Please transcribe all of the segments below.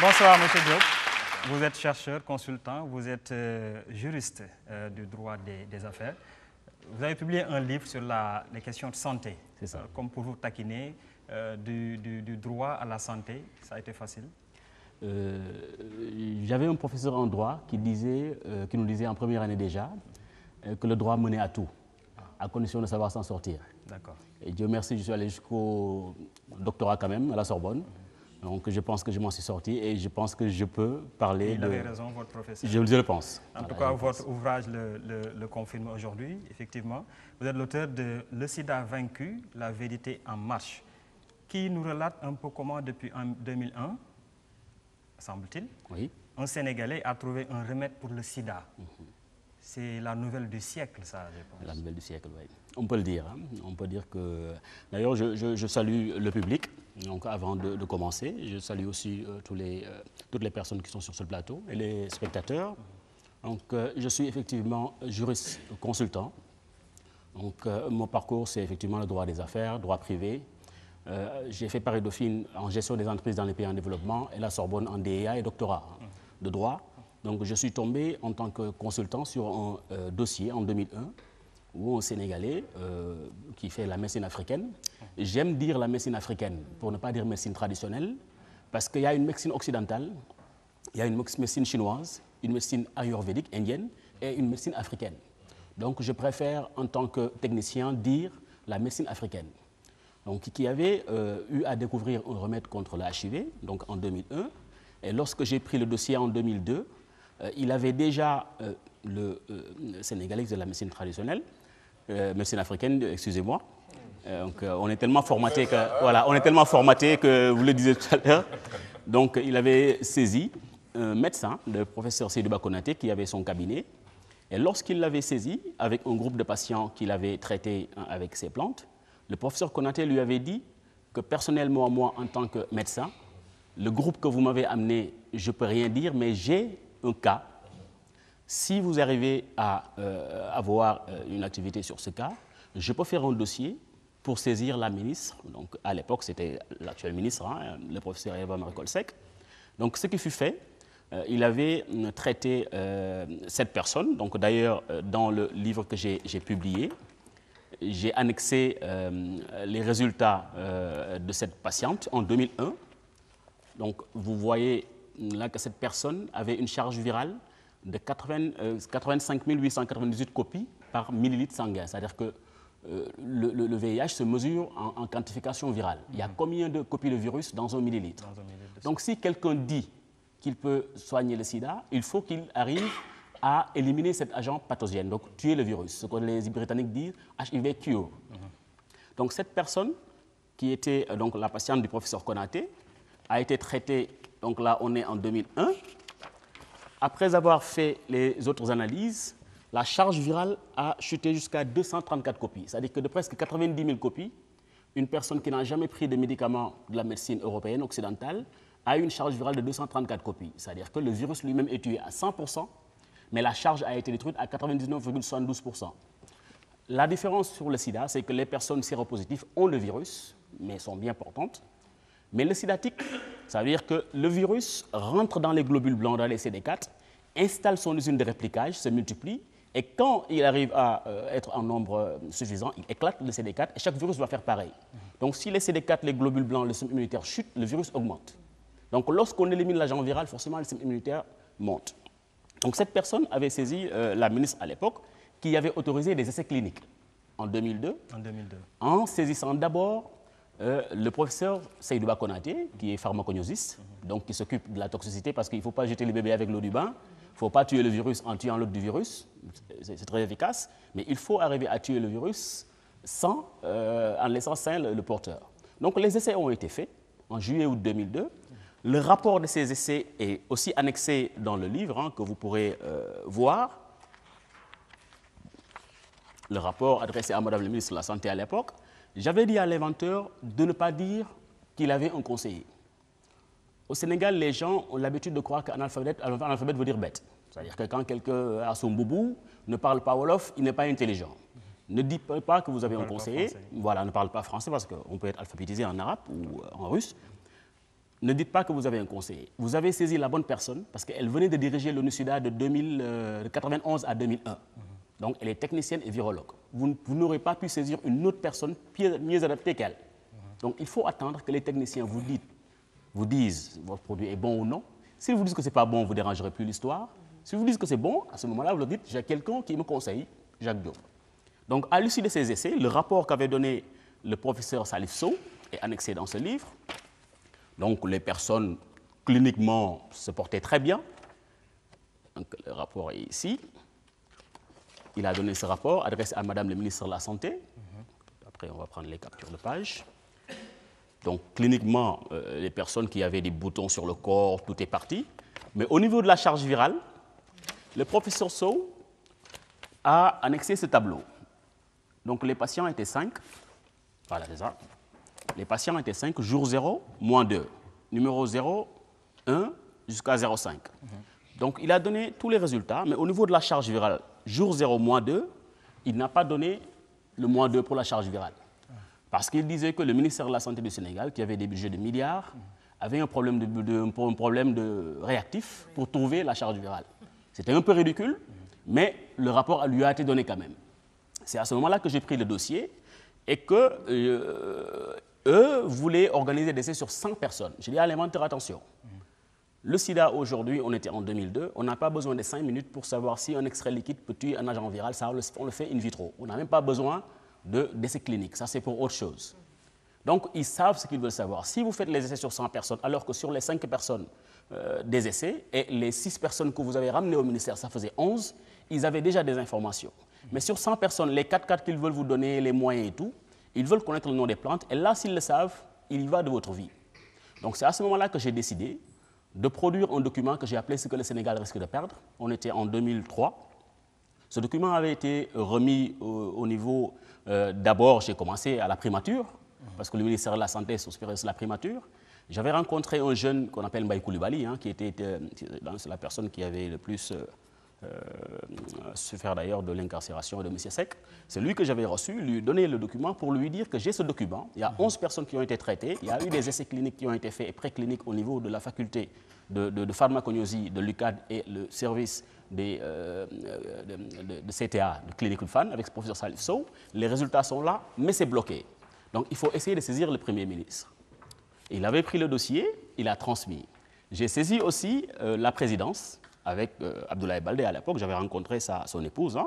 Bonsoir, M. Diop. Vous êtes chercheur, consultant, vous êtes juriste du droit des affaires. Vous avez publié un livre sur les questions de santé. C'est ça. Comme pour vous taquiner, du droit à la santé, ça a été facile? J'avais un professeur en droit qui nous disait en première année déjà que le droit menait à tout, à condition de savoir s'en sortir. D'accord. Et Dieu merci, je suis allé jusqu'au doctorat quand même, à la Sorbonne. Donc je pense que je m'en suis sorti et je pense que je peux parler Il avait raison, votre professeur. Je le pense. En tout cas, votre ouvrage le confirme aujourd'hui, effectivement. Vous êtes l'auteur de Le sida vaincu, la vérité en marche, qui nous relate un peu comment depuis 2001, semble-t-il, oui, un Sénégalais a trouvé un remède pour le sida. C'est la nouvelle du siècle, ça, je pense. La nouvelle du siècle, oui. On peut le dire. Hein. On peut dire que... D'ailleurs, je salue le public. Donc, avant de commencer, je salue aussi toutes les personnes qui sont sur ce plateau et les spectateurs. Donc, je suis effectivement juriste consultant. Donc, mon parcours, c'est effectivement le droit des affaires, droit privé. J'ai fait Paris Dauphine en gestion des entreprises dans les pays en développement et la Sorbonne en DEA et doctorat de droit. Donc, je suis tombé en tant que consultant sur un dossier en 2001 où un Sénégalais qui fait la médecine africaine. J'aime dire la médecine africaine pour ne pas dire médecine traditionnelle parce qu'il y a une médecine occidentale, il y a une médecine chinoise, une médecine ayurvédique indienne et une médecine africaine. Donc, je préfère en tant que technicien dire la médecine africaine. Donc, qui avait eu à découvrir un remède contre le HIV, donc en 2001. Et lorsque j'ai pris le dossier en 2002, il avait déjà le Sénégalais de la médecine traditionnelle, médecine africaine, excusez-moi. Donc, on est tellement formaté que, voilà, on est tellement formaté que vous le disiez tout à l'heure. Donc, il avait saisi un médecin, le professeur Seydouba Konaté, qui avait son cabinet. Et lorsqu'il l'avait saisi, avec un groupe de patients qu'il avait traités avec ces plantes, le professeur Konaté lui avait dit que personnellement, moi, en tant que médecin, le groupe que vous m'avez amené, je ne peux rien dire, mais j'ai un cas. Si vous arrivez à avoir une activité sur ce cas, je peux faire un dossier pour saisir la ministre. Donc, à l'époque, c'était l'actuel ministre, hein, le professeur Eva Marie-Colsec. Donc, ce qui fut fait, il avait traité cette personne. Donc, d'ailleurs, dans le livre que j'ai publié, j'ai annexé les résultats de cette patiente en 2001. Donc, vous voyez là que cette personne avait une charge virale de 85 898 copies par millilitre sanguin. C'est-à-dire que le VIH se mesure en quantification virale. Il y a combien de copies de virus dans un millilitre? Donc, si quelqu'un dit qu'il peut soigner le sida, il faut qu'il arrive à éliminer cet agent pathogène, donc tuer le virus, ce que les Britanniques disent HIV cure. Donc, cette personne, qui était donc la patiente du professeur Konaté, a été traitée, donc là on est en 2001. Après avoir fait les autres analyses, la charge virale a chuté jusqu'à 234 copies. C'est-à-dire que de presque 90 000 copies, une personne qui n'a jamais pris de médicaments de la médecine européenne occidentale a une charge virale de 234 copies. C'est-à-dire que le virus lui-même est tué à 100%, mais la charge a été détruite à 99,72%. La différence sur le sida, c'est que les personnes séropositives ont le virus, mais sont bien portantes. Mais le sidatique, ça veut dire que le virus rentre dans les globules blancs, dans les CD4, installe son usine de réplicage, se multiplie, et quand il arrive à être en nombre suffisant, il éclate le CD4, et chaque virus va faire pareil. Donc si les CD4, les globules blancs, le système immunitaire chute, le virus augmente. Donc lorsqu'on élimine l'agent viral, forcément le système immunitaire monte. Donc cette personne avait saisi la ministre à l'époque, qui avait autorisé des essais cliniques en 2002, en saisissant d'abord le professeur Seydouba Konaté, qui est pharmacognosiste, donc qui s'occupe de la toxicité, parce qu'il ne faut pas jeter le bébé avec l'eau du bain, il ne faut pas tuer le virus en tuant l'autre du virus, c'est très efficace, mais il faut arriver à tuer le virus en laissant sain le porteur. Donc les essais ont été faits en juillet-août 2002. Le rapport de ces essais est aussi annexé dans le livre, hein, que vous pourrez voir. Le rapport adressé à Madame le ministre de la Santé à l'époque. J'avais dit à l'inventeur de ne pas dire qu'il avait un conseiller. Au Sénégal, les gens ont l'habitude de croire qu'un analphabète veut dire bête. C'est-à-dire que quand quelqu'un a son boubou, ne parle pas wolof, il n'est pas intelligent. Ne dites pas que vous avez un conseiller. Voilà, ne parle pas français parce qu'on peut être alphabétisé en arabe ou en russe. ne dites pas que vous avez un conseiller. Vous avez saisi la bonne personne parce qu'elle venait de diriger l'ONU-SIDA de 1991 à 2001. Donc, elle est technicienne et virologue. Vous n'aurez pas pu saisir une autre personne mieux adaptée qu'elle. Donc, il faut attendre que les techniciens vous disent votre produit est bon ou non. S'ils vous disent que ce n'est pas bon, vous ne dérangerez plus l'histoire. Si vous dites que c'est bon, à ce moment-là, vous leur dites j'ai quelqu'un qui me conseille, Jacques Diop. Donc, à l'issue de ces essais, le rapport qu'avait donné le professeur Salif Sow est annexé dans ce livre. Donc, les personnes cliniquement se portaient très bien. Donc, le rapport est ici. Il a donné ce rapport adressé à Madame le ministre de la Santé. Après, on va prendre les captures de page. Donc, cliniquement, les personnes qui avaient des boutons sur le corps, tout est parti. Mais au niveau de la charge virale, le professeur Sow a annexé ce tableau. Donc, les patients étaient 5. Voilà, c'est ça. Les patients étaient 5, jour 0, moins 2. Numéro 0, 1, jusqu'à 0,5. Donc, il a donné tous les résultats, mais au niveau de la charge virale, jour 0, moins 2, il n'a pas donné le moins 2 pour la charge virale. Parce qu'il disait que le ministère de la Santé du Sénégal, qui avait des budgets de milliards, avait un problème de réactif pour trouver la charge virale. C'était un peu ridicule, mais le rapport lui a été donné quand même. C'est à ce moment-là que j'ai pris le dossier et que eux voulaient organiser des essais sur 100 personnes. J'ai dit à l'inventeur, attention, le sida aujourd'hui, on était en 2002, on n'a pas besoin de 5 minutes pour savoir si un extrait liquide peut tuer un agent viral, ça on le fait in vitro. On n'a même pas besoin d'essais cliniques, ça c'est pour autre chose. Donc ils savent ce qu'ils veulent savoir. Si vous faites les essais sur 100 personnes, alors que sur les 5 personnes des essais, et les 6 personnes que vous avez ramenées au ministère, ça faisait 11, ils avaient déjà des informations. Mais sur 100 personnes, les 4 qu'ils veulent vous donner, les moyens et tout, ils veulent connaître le nom des plantes, et là, s'ils le savent, il y va de votre vie. Donc c'est à ce moment-là que j'ai décidé de produire un document que j'ai appelé « Ce que le Sénégal risque de perdre ». On était en 2003. Ce document avait été remis au niveau... D'abord, j'ai commencé à la primature, parce que le ministère de la Santé s'inspirait sur la primature. J'avais rencontré un jeune qu'on appelle Mbaye Coulibaly, qui était la personne qui avait le plus souffert d'ailleurs de l'incarcération de M. Seck. C'est lui que j'avais reçu, lui donner le document pour lui dire que j'ai ce document. Il y a 11 personnes qui ont été traitées, il y a eu des essais cliniques qui ont été faits et précliniques au niveau de la faculté de pharmacognosie de l'UCAD et le service de CTA, de Clinical Fan, avec le professeur Salif Sow. Les résultats sont là, mais c'est bloqué. Donc il faut essayer de saisir le Premier ministre. Il avait pris le dossier, il a transmis. J'ai saisi aussi la présidence avec Abdoulaye Baldé à l'époque. J'avais rencontré son épouse,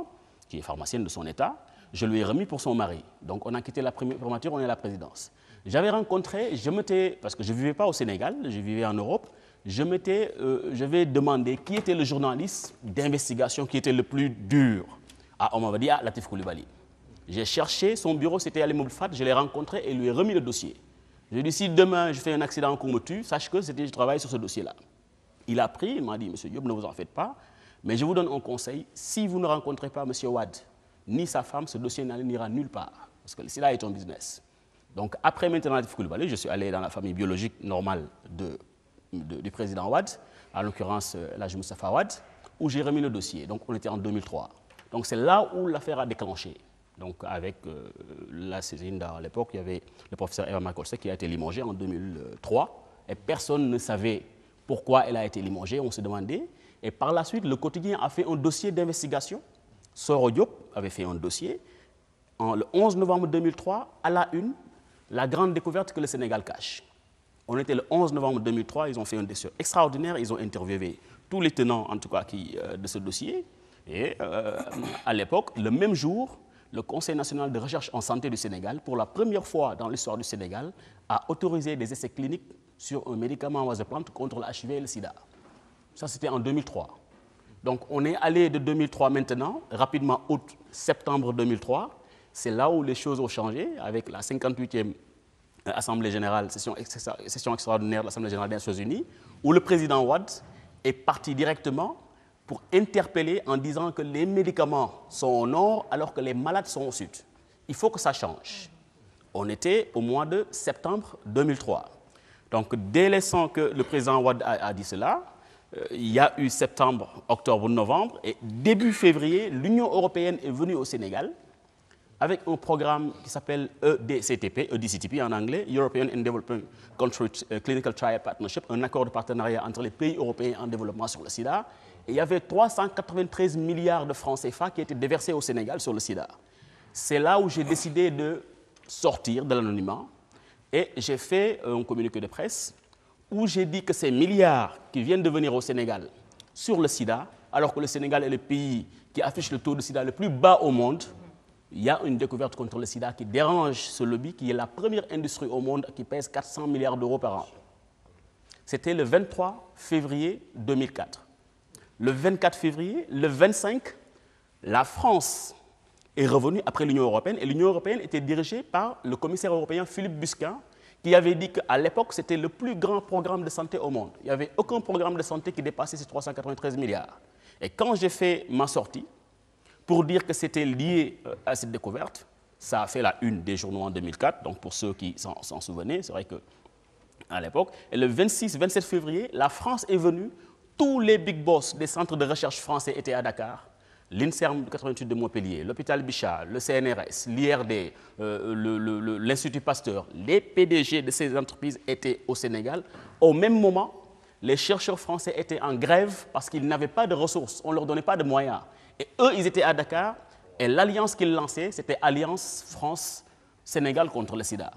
qui est pharmacienne de son État. Je lui ai remis pour son mari. Donc on a quitté la primature, on est à la présidence. J'avais rencontré, parce que je ne vivais pas au Sénégal, je vivais en Europe, je vais demander qui était le journaliste d'investigation qui était le plus dur. On m'avait dit, Latif Coulibaly. J'ai cherché, son bureau c'était à l'immeuble FAT, je l'ai rencontré et lui ai remis le dossier. Je lui ai dit, si demain je fais un accident qu'on me tue, sache que je travaille sur ce dossier-là. Il a pris, il m'a dit, monsieur Diop, ne vous en faites pas, mais je vous donne un conseil, si vous ne rencontrez pas monsieur Wade, ni sa femme, ce dossier n'ira nulle part, parce que le sida est un business. Donc après maintenant Latif Coulibaly, je suis allé dans la famille biologique normale du président Wade, en l'occurrence l'âge Moustapha Wade, où j'ai remis le dossier. Donc on était en 2003. Donc c'est là où l'affaire a déclenché. Donc avec la saisine à l'époque, il y avait le professeur Eva Makolsek qui a été limogé en 2003 et personne ne savait pourquoi elle a été limogée, on se demandait. Et par la suite, le quotidien a fait un dossier d'investigation. Soro Diop avait fait un dossier. Le 11 novembre 2003, à la une, la grande découverte que le Sénégal cache. On était le 11 novembre 2003, ils ont fait un dossier extraordinaire, ils ont interviewé tous les tenants, en tout cas, de ce dossier. Et à l'époque, le même jour, le Conseil national de recherche en santé du Sénégal, pour la première fois dans l'histoire du Sénégal, a autorisé des essais cliniques sur un médicament à base de plante contre le HIV et le sida. Ça, c'était en 2003. Donc, on est allé de 2003 maintenant, rapidement, août-septembre 2003. C'est là où les choses ont changé, avec la 58e Assemblée générale, session extraordinaire de l'Assemblée générale des Nations Unies, où le président Wade est parti directement pour interpeller en disant que les médicaments sont au nord alors que les malades sont au sud. Il faut que ça change. On était au mois de septembre 2003. Donc, dès l'instant que le président Wade a dit cela, il y a eu septembre, octobre, novembre, et début février, l'Union européenne est venue au Sénégal avec un programme qui s'appelle EDCTP en anglais, European and Developing Country Clinical Trial Partnership, un accord de partenariat entre les pays européens en développement sur le sida. Et il y avait 393 milliards de francs CFA qui étaient déversés au Sénégal sur le sida. C'est là où j'ai décidé de sortir de l'anonymat et j'ai fait un communiqué de presse où j'ai dit que ces milliards qui viennent de venir au Sénégal sur le sida, alors que le Sénégal est le pays qui affiche le taux de sida le plus bas au monde, il y a une découverte contre le sida qui dérange ce lobby, qui est la première industrie au monde qui pèse 400 milliards d'euros par an. C'était le 23 février 2004. Le 24 février, le 25, la France est revenue après l'Union européenne, et l'Union européenne était dirigée par le commissaire européen Philippe Busquin, qui avait dit qu'à l'époque, c'était le plus grand programme de santé au monde. Il n'y avait aucun programme de santé qui dépassait ces 393 milliards. Et quand j'ai fait ma sortie, pour dire que c'était lié à cette découverte, ça a fait la une des journaux en 2004, donc pour ceux qui s'en souvenaient, c'est vrai qu'à l'époque. Et le 26-27 février, la France est venue, tous les big boss des centres de recherche français étaient à Dakar, l'INSERM 88 de Montpellier, l'hôpital Bichat, le CNRS, l'IRD, l'Institut Pasteur, les PDG de ces entreprises étaient au Sénégal. Au même moment, les chercheurs français étaient en grève parce qu'ils n'avaient pas de ressources, on ne leur donnait pas de moyens. Et eux, ils étaient à Dakar, et l'alliance qu'ils lançaient, c'était Alliance France-Sénégal contre le sida.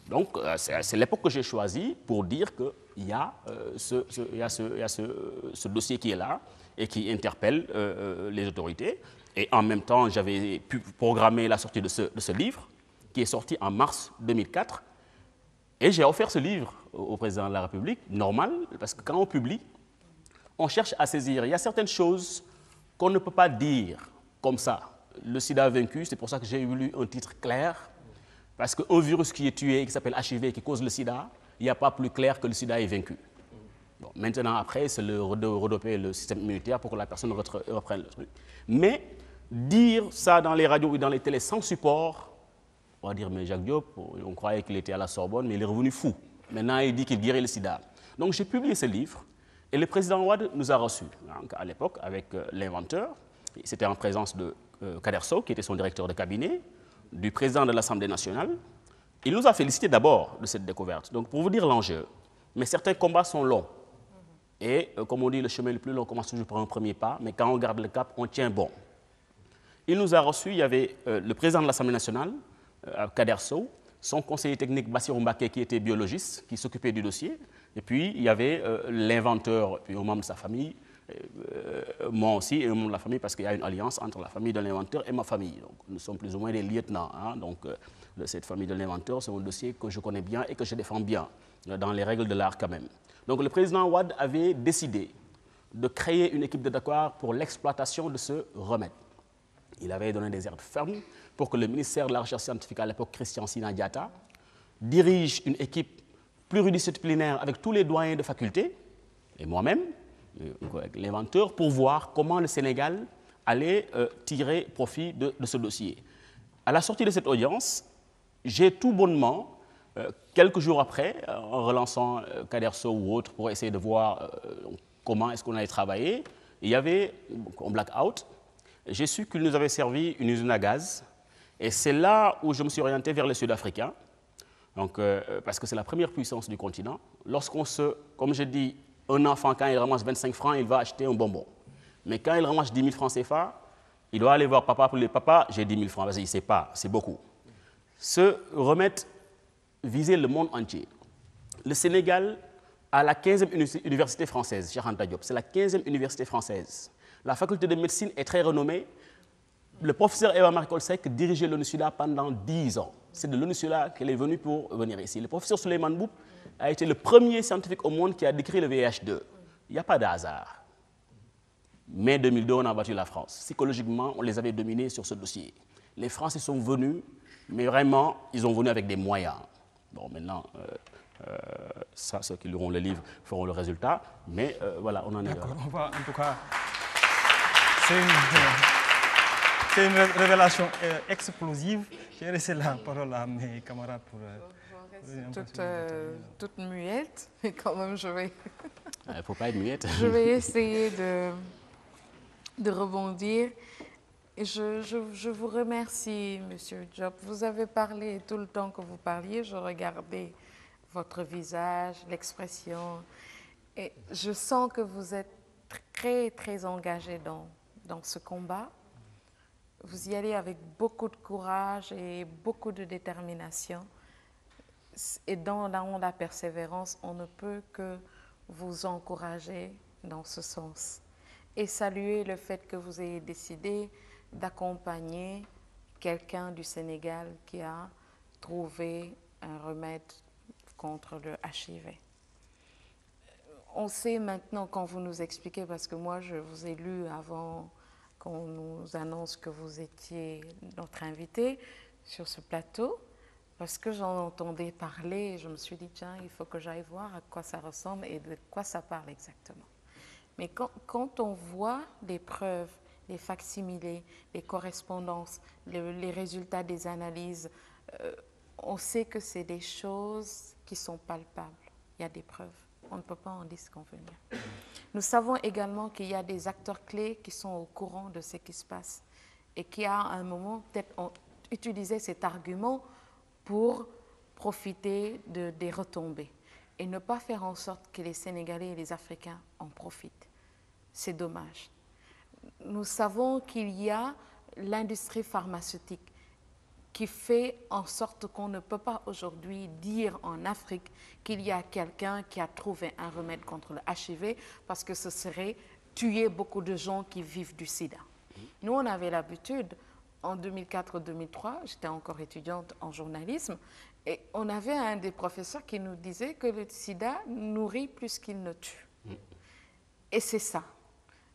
Donc, c'est l'époque que j'ai choisie pour dire qu'il y a ce dossier qui est là et qui interpelle les autorités. Et en même temps, j'avais pu programmer la sortie de ce livre, qui est sorti en mars 2004. Et j'ai offert ce livre au président de la République, normal, parce que quand on publie, on cherche à saisir. Il y a certaines choses qu'on ne peut pas dire comme ça. Le sida vaincu, c'est pour ça que j'ai voulu un titre clair, parce qu'un virus qui est tué, qui s'appelle HIV, qui cause le sida, il n'y a pas plus clair que le sida est vaincu. Bon, maintenant, après, c'est de redoper le système immunitaire pour que la personne reprenne le truc. Mais dire ça dans les radios ou dans les télés sans support, on va dire, mais Jacques Diop, on croyait qu'il était à la Sorbonne, mais il est revenu fou. Maintenant, il dit qu'il guérit le sida. Donc, j'ai publié ce livre, et le président Wade nous a reçus, à l'époque, avec l'inventeur. C'était en présence de Kader Sow, qui était son directeur de cabinet, du président de l'Assemblée nationale. Il nous a félicité d'abord de cette découverte. Donc, pour vous dire l'enjeu, mais certains combats sont longs. Et comme on dit, le chemin le plus long commence toujours par un premier pas, mais quand on garde le cap, on tient bon. Il nous a reçus, il y avait le président de l'Assemblée nationale, Kader Sow, son conseiller technique Bassirou Mbacké, qui était biologiste, qui s'occupait du dossier, et puis il y avait l'inventeur, puis un membre de sa famille, moi aussi, et un membre de la famille, parce qu'il y a une alliance entre la famille de l'inventeur et ma famille. Donc, nous sommes plus ou moins des lieutenants. Donc, cette famille de l'inventeur, c'est un dossier que je connais bien et que je défends bien, dans les règles de l'art quand même. Donc, le président Wade avait décidé de créer une équipe de Dakar pour l'exploitation de ce remède. Il avait donné des ordres fermes pour que le ministère de la Recherche scientifique, à l'époque Christian Sina Diatta, dirige une équipe pluridisciplinaire avec tous les doyens de faculté, et moi-même, l'inventeur, pour voir comment le Sénégal allait tirer profit de ce dossier. À la sortie de cette audience, j'ai tout bonnement, quelques jours après, en relançant Kader Sow ou autre pour essayer de voir comment est-ce qu'on allait travailler, il y avait un blackout. J'ai su qu'il nous avait servi une usine à gaz, et c'est là où je me suis orienté vers les Sud-Africains, donc, parce que c'est la première puissance du continent. Lorsqu'on comme je dis, un enfant, quand il ramasse 25 francs, il va acheter un bonbon. Mais quand il ramasse 10 000 francs CFA, il doit aller voir papa pour dire « Papa, j'ai 10 000 francs ». Parce qu'il ne sait pas, c'est beaucoup. Ce remède visait le monde entier. Le Sénégal a la 15e université française, Cheikh Anta Diop. C'est la 15e université française. La faculté de médecine est très renommée. Le professeur Eva Marcolsec dirigeait l'ONU-SIDA pendant 10 ans. C'est de l'ONU-SIDA qu'elle est venue pour venir ici. Le professeur Souleymane Mboup a été le premier scientifique au monde qui a décrit le VIH2. Il n'y a pas de hasard. Mai 2002, on a battu la France. Psychologiquement, on les avait dominés sur ce dossier. Les Français sont venus, mais vraiment, ils sont venus avec des moyens. Bon, maintenant, ça, ceux qui liront le livre feront le résultat. Mais voilà, on en est là. D'accord, on va en tout cas... C'est une révélation explosive. J'ai laissé la parole à mes camarades pour... toute muette, mais quand même, je vais... Il ne faut pas être muette. Je vais essayer de rebondir. Je vous remercie, Monsieur Diop. Vous avez parlé tout le temps que vous parliez, je regardais votre visage, l'expression, et je sens que vous êtes très, très engagé dans ce combat. Vous y allez avec beaucoup de courage et beaucoup de détermination. Et dans la persévérance, on ne peut que vous encourager dans ce sens. Et saluer le fait que vous ayez décidé d'accompagner quelqu'un du Sénégal qui a trouvé un remède contre le HIV. On sait maintenant, quand vous nous expliquez, parce que moi je vous ai lu avant qu'on nous annonce que vous étiez notre invité sur ce plateau, parce que j'en entendais parler et je me suis dit, tiens, il faut que j'aille voir à quoi ça ressemble et de quoi ça parle exactement. Mais quand on voit des preuves, les facsimilés, les correspondances, les résultats des analyses, on sait que c'est des choses qui sont palpables. Il y a des preuves. On ne peut pas en disconvenir. Nous savons également qu'il y a des acteurs clés qui sont au courant de ce qui se passe et qui, à un moment, peut-être ont utilisé cet argument pour profiter des retombées et ne pas faire en sorte que les Sénégalais et les Africains en profitent. C'est dommage. Nous savons qu'il y a l'industrie pharmaceutique qui fait en sorte qu'on ne peut pas aujourd'hui dire en Afrique qu'il y a quelqu'un qui a trouvé un remède contre le HIV parce que ce serait tuer beaucoup de gens qui vivent du sida. Nous, on avait l'habitude, en 2004-2003, j'étais encore étudiante en journalisme, et on avait un des professeurs qui nous disait que le sida nourrit plus qu'il ne tue. Et c'est ça.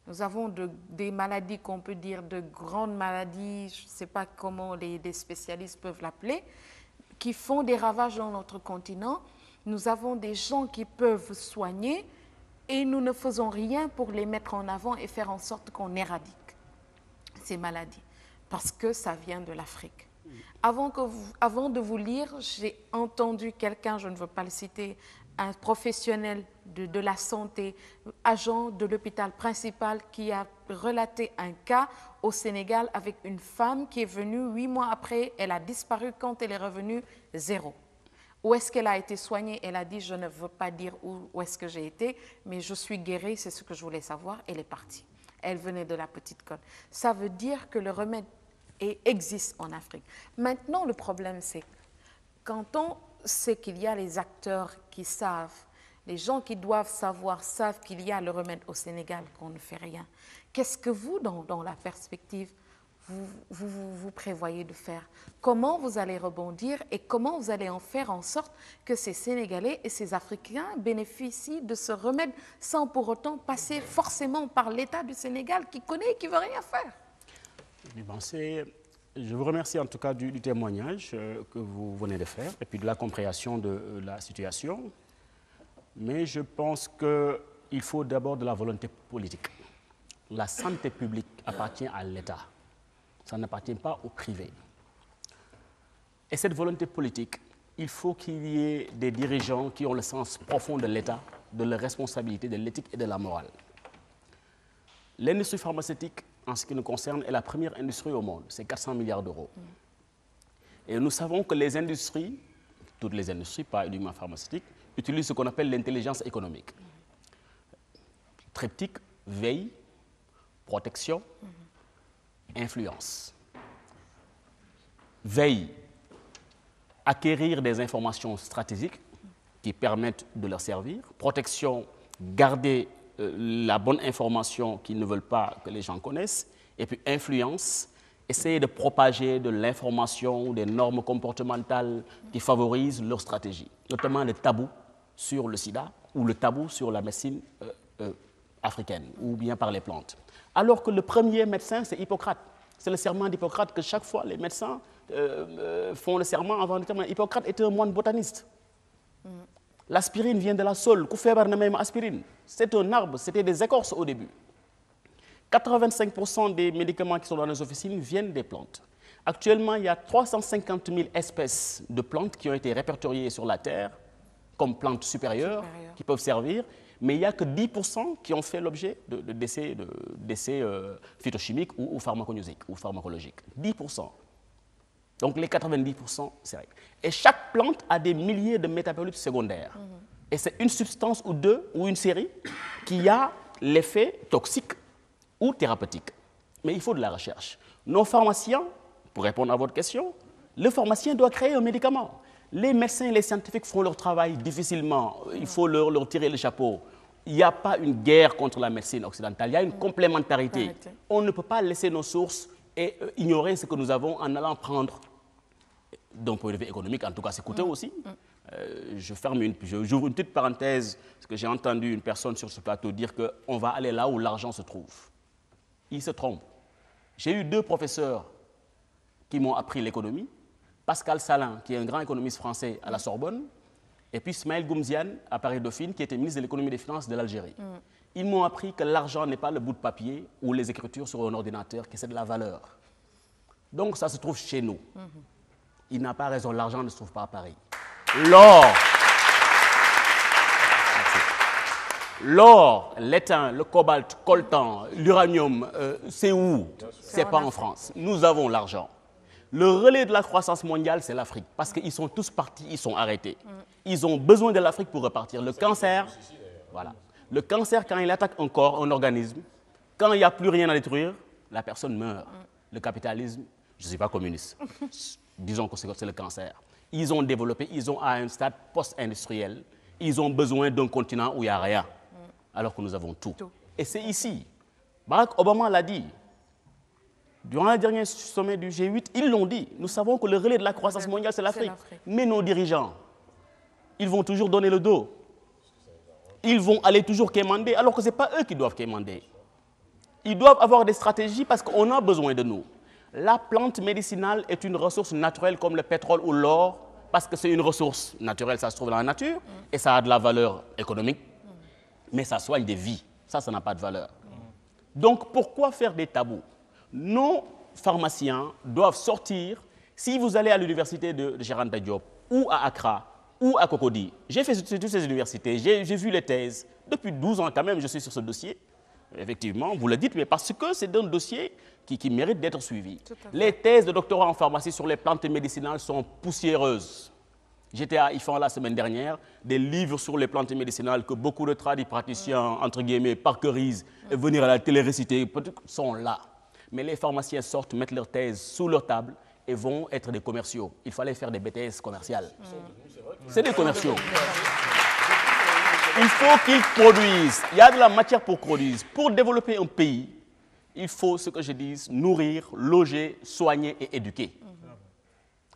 Nous avons des maladies qu'on peut dire de grandes maladies, je ne sais pas comment les spécialistes peuvent l'appeler, qui font des ravages dans notre continent. Nous avons des gens qui peuvent soigner et nous ne faisons rien pour les mettre en avant et faire en sorte qu'on éradique ces maladies, parce que ça vient de l'Afrique. Avant de vous lire, j'ai entendu quelqu'un, je ne veux pas le citer, un professionnel de la santé, agent de l'hôpital principal, qui a relaté un cas au Sénégal avec une femme qui est venue 8 mois après, elle a disparu, quand elle est revenue, 0. Où est-ce qu'elle a été soignée? Elle a dit, je ne veux pas dire où est-ce que j'ai été, mais je suis guérie, c'est ce que je voulais savoir, elle est partie. Elle venait de la Petite Côte. Ça veut dire que le remède existe en Afrique. Maintenant, le problème, c'est quand on sait qu'il y a les acteurs qui savent, les gens qui doivent savoir, savent qu'il y a le remède au Sénégal, qu'on ne fait rien. Qu'est-ce que vous, dans la perspective, vous prévoyez de faire? Comment vous allez rebondir et comment vous allez en faire en sorte que ces Sénégalais et ces Africains bénéficient de ce remède sans pour autant passer forcément par l'État du Sénégal qui connaît et qui ne veut rien faire? Je vous remercie en tout cas du témoignage que vous venez de faire et puis de la compréhension de la situation. Mais je pense qu'il faut d'abord de la volonté politique. La santé publique appartient à l'État. Ça n'appartient pas au privé. Et cette volonté politique, il faut qu'il y ait des dirigeants qui ont le sens profond de l'État, de la responsabilité, de l'éthique et de la morale. L'industrie pharmaceutique, en ce qui nous concerne, est la première industrie au monde. C'est 400 milliards d'euros. Et nous savons que les industries, toutes les industries, pas uniquement pharmaceutiques, utilisent ce qu'on appelle l'intelligence économique. Triptyque, veille, protection, influence. Veille, acquérir des informations stratégiques qui permettent de leur servir. Protection, garder la bonne information qu'ils ne veulent pas que les gens connaissent. Et puis influence, essayer de propager de l'information ou des normes comportementales qui favorisent leur stratégie, notamment le tabou sur le sida ou le tabou sur la médecine africaine ou bien par les plantes. Alors que le premier médecin, c'est Hippocrate. C'est le serment d'Hippocrate que chaque fois les médecins font le serment avant de terminer. Hippocrate était un moine botaniste. L'aspirine vient de la saule. Aspirine. C'est un arbre, c'était des écorces au début. 85% des médicaments qui sont dans nos officines viennent des plantes. Actuellement, il y a 350 000 espèces de plantes qui ont été répertoriées sur la Terre comme plantes supérieures qui peuvent servir. Mais il n'y a que 10% qui ont fait l'objet d'essais phytochimiques ou pharmacologiques. 10%. Donc les 90%, c'est vrai. Et chaque plante a des milliers de métabolites secondaires. Et c'est une substance ou deux, ou une série, qui a l'effet toxique ou thérapeutique. Mais il faut de la recherche. Nos pharmaciens, pour répondre à votre question, le pharmacien doit créer un médicament. Les médecins et les scientifiques font leur travail difficilement. Il faut leur tirer le chapeau. Il n'y a pas une guerre contre la médecine occidentale, il y a une complémentarité. On ne peut pas laisser nos sources et ignorer ce que nous avons en allant prendre, d'un point de vue économique, en tout cas c'est coûteux aussi. J'ouvre une petite parenthèse, parce que j'ai entendu une personne sur ce plateau dire qu'on va aller là où l'argent se trouve. Il se trompe. J'ai eu 2 professeurs qui m'ont appris l'économie, Pascal Salin, qui est un grand économiste français à la Sorbonne, et puis Ismaël Goumzian, à Paris-Dauphine, qui était ministre de l'économie et des finances de l'Algérie. Ils m'ont appris que l'argent n'est pas le bout de papier ou les écritures sur un ordinateur, que c'est de la valeur. Donc ça se trouve chez nous. Il n'a pas raison, l'argent ne se trouve pas à Paris. L'or, l'étain, le cobalt, coltan, l'uranium, c'est où? C'est pas en France. Nous avons l'argent. Le relais de la croissance mondiale, c'est l'Afrique. Parce qu'ils sont tous partis, ils sont arrêtés. Ils ont besoin de l'Afrique pour repartir. Le cancer, voilà. Le cancer, quand il attaque un corps, un organisme, quand il n'y a plus rien à détruire, la personne meurt. Le capitalisme, je ne suis pas communiste. Disons que c'est le cancer. Ils ont développé, ils ont à un stade post-industriel, ils ont besoin d'un continent où il n'y a rien, alors que nous avons tout. Et c'est ici. Barack Obama l'a dit. Durant le dernier sommet du G8, ils l'ont dit. Nous savons que le relais de la croissance mondiale, c'est l'Afrique. Mais nos dirigeants, ils vont toujours donner le dos. Ils vont aller toujours quémander, alors que ce n'est pas eux qui doivent quémander. Ils doivent avoir des stratégies parce qu'on a besoin de nous. La plante médicinale est une ressource naturelle comme le pétrole ou l'or, parce que c'est une ressource naturelle, ça se trouve dans la nature, et ça a de la valeur économique, mais ça soigne des vies. Ça n'a pas de valeur. Donc, pourquoi faire des tabous? Nos pharmaciens doivent sortir. Si vous allez à l'université de Cheikh Anta Diop, ou à Accra, ou à Cocody, j'ai fait toutes ces universités, j'ai vu les thèses. Depuis 12 ans quand même, je suis sur ce dossier. Effectivement, vous le dites, mais parce que c'est un dossier qui mérite d'être suivi. Les thèses de doctorat en pharmacie sur les plantes médicinales sont poussiéreuses. J'étais à IFAN la semaine dernière, des livres sur les plantes médicinales que beaucoup de praticiens, entre guillemets, parquerisent et venir à la télé réciter, sont là. Mais les pharmaciens sortent, mettent leurs thèses sous leur table et vont être des commerciaux. Il fallait faire des BTS commerciales. C'est des commerciaux. Il faut qu'ils produisent. Il y a de la matière pour produire. Pour développer un pays, il faut, ce que je dis, nourrir, loger, soigner et éduquer.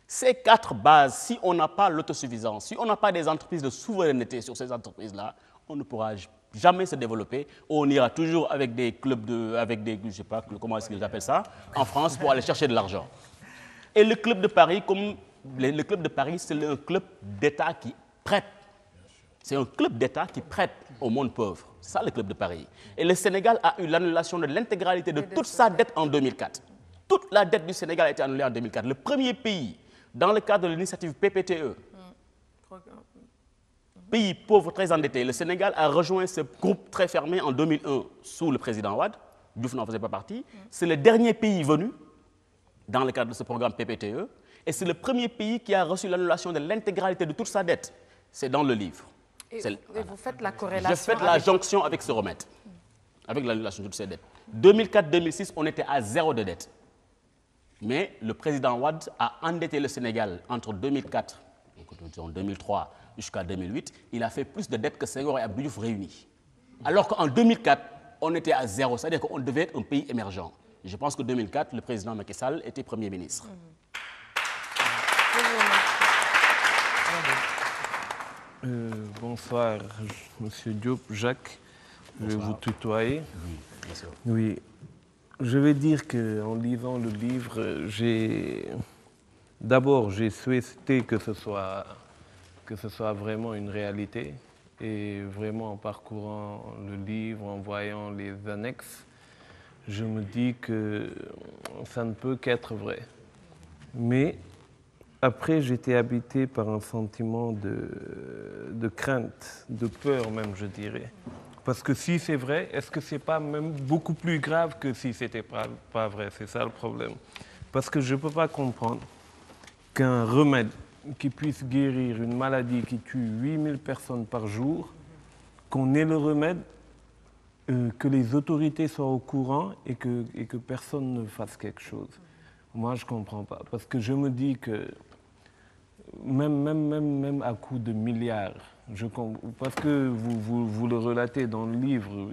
Ces 4 bases, si on n'a pas l'autosuffisance, si on n'a pas des entreprises de souveraineté sur ces entreprises-là, on ne pourra jamais se développer. On ira toujours avec des clubs je ne sais pas comment est-ce qu'ils appellent ça, en France pour aller chercher de l'argent. Et le club de Paris, le club de Paris, c'est un club d'État qui prête. C'est un club d'État qui prête au monde pauvre. C'est ça le club de Paris. Et le Sénégal a eu l'annulation de l'intégralité de toute sa dette en 2004. Toute la dette du Sénégal a été annulée en 2004. Le premier pays, dans le cadre de l'initiative PPTE, pays pauvre très endetté, le Sénégal a rejoint ce groupe très fermé en 2001 sous le président Wade. Diouf n'en faisait pas partie. C'est le dernier pays venu dans le cadre de ce programme PPTE. Et c'est le premier pays qui a reçu l'annulation de l'intégralité de toute sa dette. C'est dans le livre. Et vous faites la corrélation. Je fais la jonction avec ce remède, avec l'annulation de toutes ces dettes. 2004-2006, on était à 0 de dette. Mais le président Wade a endetté le Sénégal entre 2004, 2003 jusqu'à 2008. Il a fait plus de dettes que Senghor et Abdou Diouf réunis. Alors qu'en 2004, on était à 0, c'est-à-dire qu'on devait être un pays émergent. Je pense que 2004, le président Macky Sall était Premier ministre. Bonsoir, Monsieur Diop, Jacques. Bonsoir. Je vais vous tutoyer. Oui, bien sûr. Oui. Je vais dire qu'en lisant le livre, d'abord j'ai souhaité que ce soit vraiment une réalité. Et vraiment en parcourant le livre, en voyant les annexes, je me dis que ça ne peut qu'être vrai. Mais après, j'étais habité par un sentiment de crainte, de peur même, je dirais. Parce que si c'est vrai, est-ce que c'est pas même beaucoup plus grave que si c'était pas vrai? C'est ça le problème. Parce que je ne peux pas comprendre qu'un remède qui puisse guérir une maladie qui tue 8000 personnes par jour, qu'on ait le remède, que les autorités soient au courant et que personne ne fasse quelque chose. Moi, je ne comprends pas. Parce que je me dis que même à coup de milliards, parce que vous le relatez dans le livre,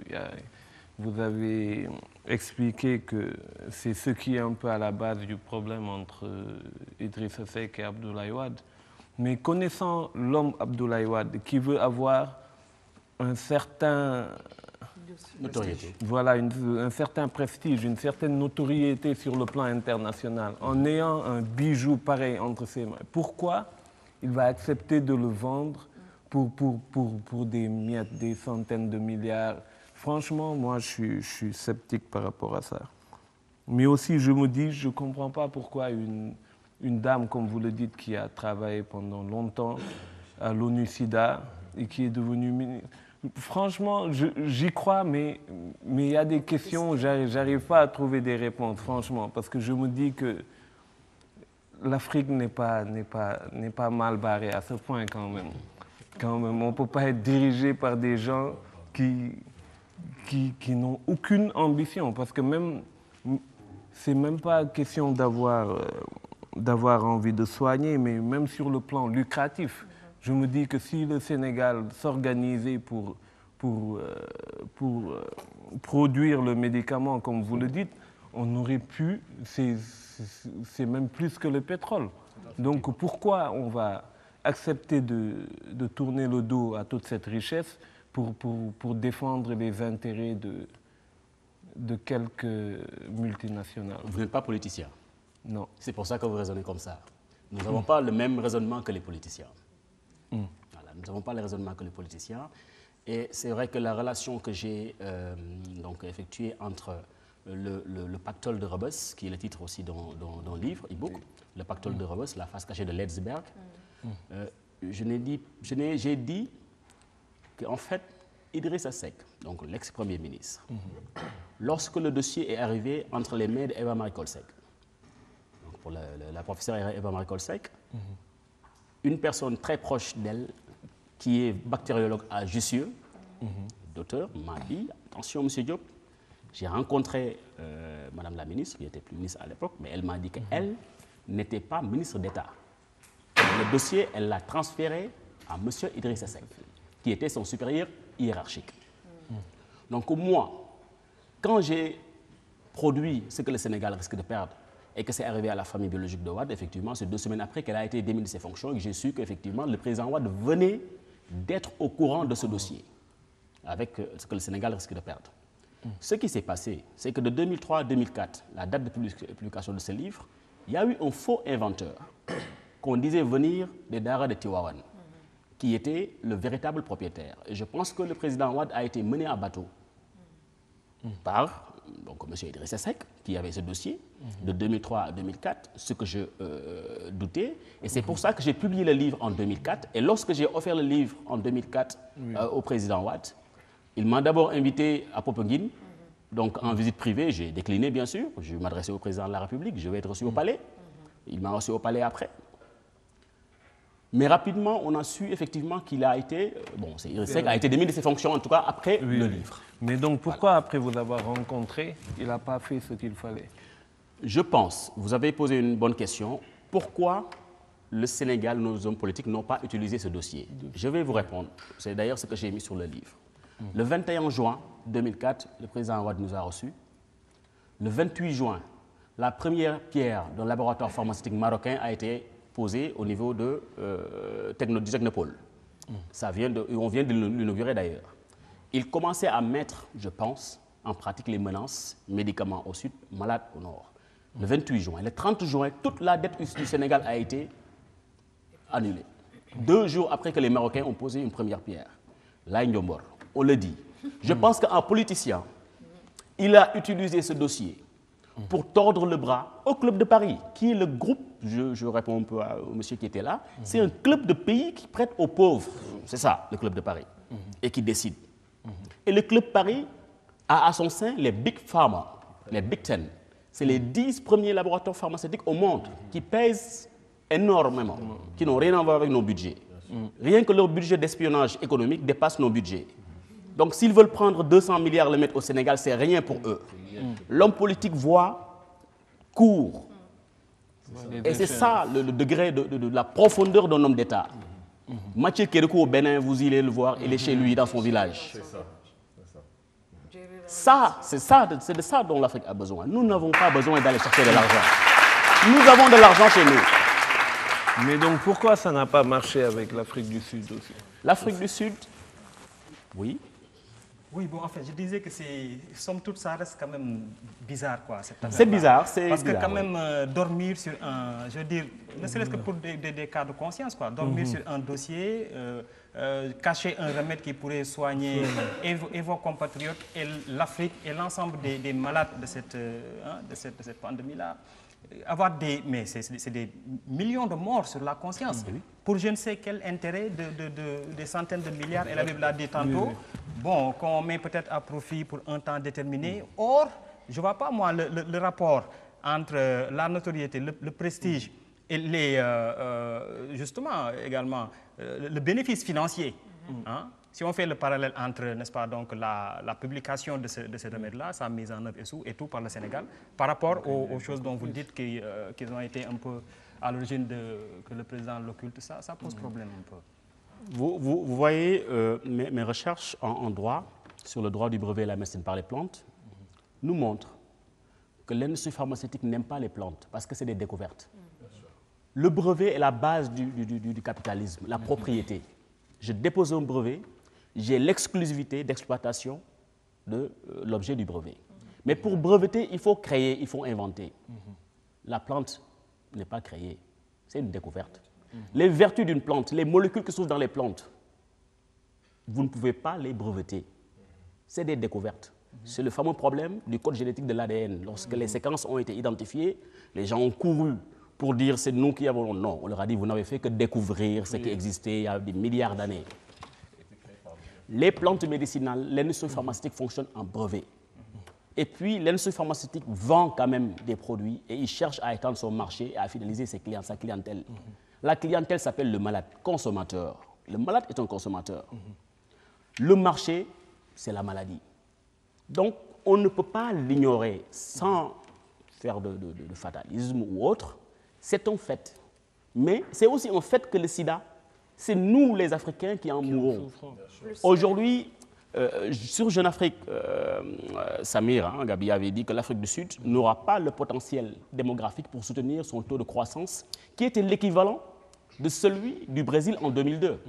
vous avez expliqué que c'est ce qui est un peu à la base du problème entre Idrissa Seck et Abdoulaye Wade. Mais connaissant l'homme Abdoulaye Wade qui veut avoir un certain Notoriété. Voilà, un certain prestige, une certaine notoriété sur le plan international, en ayant un bijou pareil entre ses mains, pourquoi il va accepter de le vendre pour des miettes, des centaines de milliards? Franchement, moi, je suis sceptique par rapport à ça. Mais aussi, je me dis, je ne comprends pas pourquoi une dame, comme vous le dites, qui a travaillé pendant longtemps à l'ONU-SIDA et qui est devenue ministre. Franchement, j'y crois, mais il y a des questions, j'arrive pas à trouver des réponses, franchement, parce que je me dis que l'Afrique n'est pas mal barrée à ce point quand même. On ne peut pas être dirigé par des gens qui n'ont aucune ambition, parce que c'est même pas question d'avoir envie de soigner, mais même sur le plan lucratif. Je me dis que si le Sénégal s'organisait pour produire le médicament, comme vous le dites, on aurait pu, c'est même plus que le pétrole. Donc pourquoi on va accepter de tourner le dos à toute cette richesse pour défendre les intérêts de quelques multinationales? Vous n'êtes pas politicien. Non. C'est pour ça que vous raisonnez comme ça. Nous n'avons pas le même raisonnement que les politiciens. Voilà, nous n'avons pas le raisonnement que les politiciens. Et c'est vrai que la relation que j'ai effectuée entre le pactole de Rebus, qui est le titre aussi dans le livre, e-book, le pactole de Rebus, la face cachée de Ledsberg, j'ai dit qu'en fait, Idrissa Seck, donc l'ex-premier ministre, lorsque le dossier est arrivé entre les mains d'Eva Marie Coll Seck, donc pour la professeure Eva Marie Coll Seck, une personne très proche d'elle, qui est bactériologue à Jussieu, docteur, m'a dit, attention monsieur Diop, j'ai rencontré madame la ministre, qui était plus ministre à l'époque, mais elle m'a dit qu'elle n'était pas ministre d'État. Le dossier, elle l'a transféré à monsieur Idrissa Seck, qui était son supérieur hiérarchique. Donc moi, quand j'ai produit ce que le Sénégal risque de perdre, et que c'est arrivé à la famille biologique de Wade, effectivement, c'est 2 semaines après qu'elle a été démise de ses fonctions et que j'ai su qu'effectivement, le président Wade venait d'être au courant de ce dossier, avec ce que le Sénégal risque de perdre. Ce qui s'est passé, c'est que de 2003 à 2004, la date de publication de ce livre, il y a eu un faux inventeur qu'on disait venir des Dara de Tiwawan, qui était le véritable propriétaire. Et je pense que le président Wade a été mené à bateau par M. Idrissa Seck, qui avait ce dossier, de 2003 à 2004, ce que je doutais. Et c'est pour ça que j'ai publié le livre en 2004. Et lorsque j'ai offert le livre en 2004 au président Wade, il m'a d'abord invité à Popenguine, donc en visite privée. J'ai décliné, bien sûr. Je m'adressais au président de la République. Je vais être reçu au palais. Il m'a reçu au palais après. Mais rapidement, on a su effectivement qu'il a été, Idrissa Seck a été démis de ses fonctions, en tout cas après le livre. Mais donc pourquoi, après vous avoir rencontré, il n'a pas fait ce qu'il fallait? Je pense, vous avez posé une bonne question, pourquoi le Sénégal, nos hommes politiques n'ont pas utilisé ce dossier? Je vais vous répondre. C'est d'ailleurs ce que j'ai mis sur le livre. Le 21 juin 2004, le président Wade nous a reçus. Le 28 juin, la première pierre d'un laboratoire pharmaceutique marocain a été posée au niveau du Technopole. On vient de l'inaugurer d'ailleurs. Il commençait à mettre, je pense, en pratique les menaces, médicaments au sud, malades au nord. Le 28 juin. Le 30 juin, toute la dette du Sénégal a été annulée. 2 jours après que les Marocains ont posé une première pierre. Là, Ndiombor, on le dit. Je pense qu'un politicien, il a utilisé ce dossier pour tordre le bras au Club de Paris, qui est le groupe, je réponds un peu au monsieur qui était là, c'est un club de pays qui prête aux pauvres. C'est ça, le Club de Paris, et qui décide. Et le Club Paris a à son sein les Big Pharma, les Big Ten. C'est les 10 premiers laboratoires pharmaceutiques au monde qui pèsent énormément, qui n'ont rien à voir avec nos budgets. Rien que leur budget d'espionnage économique dépasse nos budgets. Donc s'ils veulent prendre 200 milliards et le mettre au Sénégal, c'est rien pour eux. L'homme politique voit court. Et c'est ça le degré de la profondeur d'un homme d'État. Mathieu Kérékou au Bénin, vous irez le voir, il est chez lui, dans son village. C'est de ça dont l'Afrique a besoin. Nous n'avons pas besoin d'aller chercher de l'argent. Nous avons de l'argent chez nous. Mais donc pourquoi ça n'a pas marché avec l'Afrique du Sud aussi? L'Afrique du Sud, oui. Oui, bon, en fait, je disais que somme toute, ça reste quand même bizarre, quoi. C'est bizarre, c'est parce que bizarre, quand même, dormir sur un, je veux dire, ne serait-ce que pour des cas de conscience, quoi. Dormir sur un dossier, cacher un remède qui pourrait soigner et vos compatriotes, et l'Afrique, et l'ensemble des malades de cette pandémie-là. Avoir mais c'est des millions de morts sur la conscience. Pour je ne sais quel intérêt des centaines de milliards, et la Bible l'a dit tantôt, bon, qu'on met peut-être à profit pour un temps déterminé. Or, je ne vois pas, moi, le rapport entre la notoriété, le prestige et justement également le bénéfice financier. Hein? Si on fait le parallèle entre, n'est-ce pas, donc la publication de ce remède-là, sa mise en œuvre et tout par le Sénégal, par rapport aux choses dont vous dites qu'ils ont été un peu à l'origine que le président l'occulte, ça pose problème un peu. Vous voyez, mes recherches en droit, sur le droit du brevet et la médecine par les plantes, nous montrent que l'industrie pharmaceutique n'aime pas les plantes parce que c'est des découvertes. Le brevet est la base du capitalisme, la propriété. Je dépose un brevet, j'ai l'exclusivité d'exploitation de l'objet du brevet. Mais pour breveter, il faut créer, il faut inventer. La plante n'est pas créée, c'est une découverte. Les vertus d'une plante, les molécules qui se trouvent dans les plantes, vous ne pouvez pas les breveter. C'est des découvertes. C'est le fameux problème du code génétique de l'ADN. Lorsque les séquences ont été identifiées, les gens ont couru pour dire c'est nous qui avons... Non, on leur a dit vous n'avez fait que découvrir ce qui existait il y a des milliards d'années. Les plantes médicinales, l'industrie pharmaceutique fonctionne en brevet. Et puis, l'industrie pharmaceutique vend quand même des produits et il cherche à étendre son marché et à fidéliser ses clients, sa clientèle. La clientèle s'appelle le malade, consommateur. Le malade est un consommateur. Le marché, c'est la maladie. Donc, on ne peut pas l'ignorer sans faire de fatalisme ou autre. C'est un fait. Mais c'est aussi un fait que le sida, c'est nous les Africains qui en mourrons. Aujourd'hui, sur Jeune Afrique, Samir Gabi avait dit que l'Afrique du Sud n'aura pas le potentiel démographique pour soutenir son taux de croissance, qui était l'équivalent de celui du Brésil en 2002.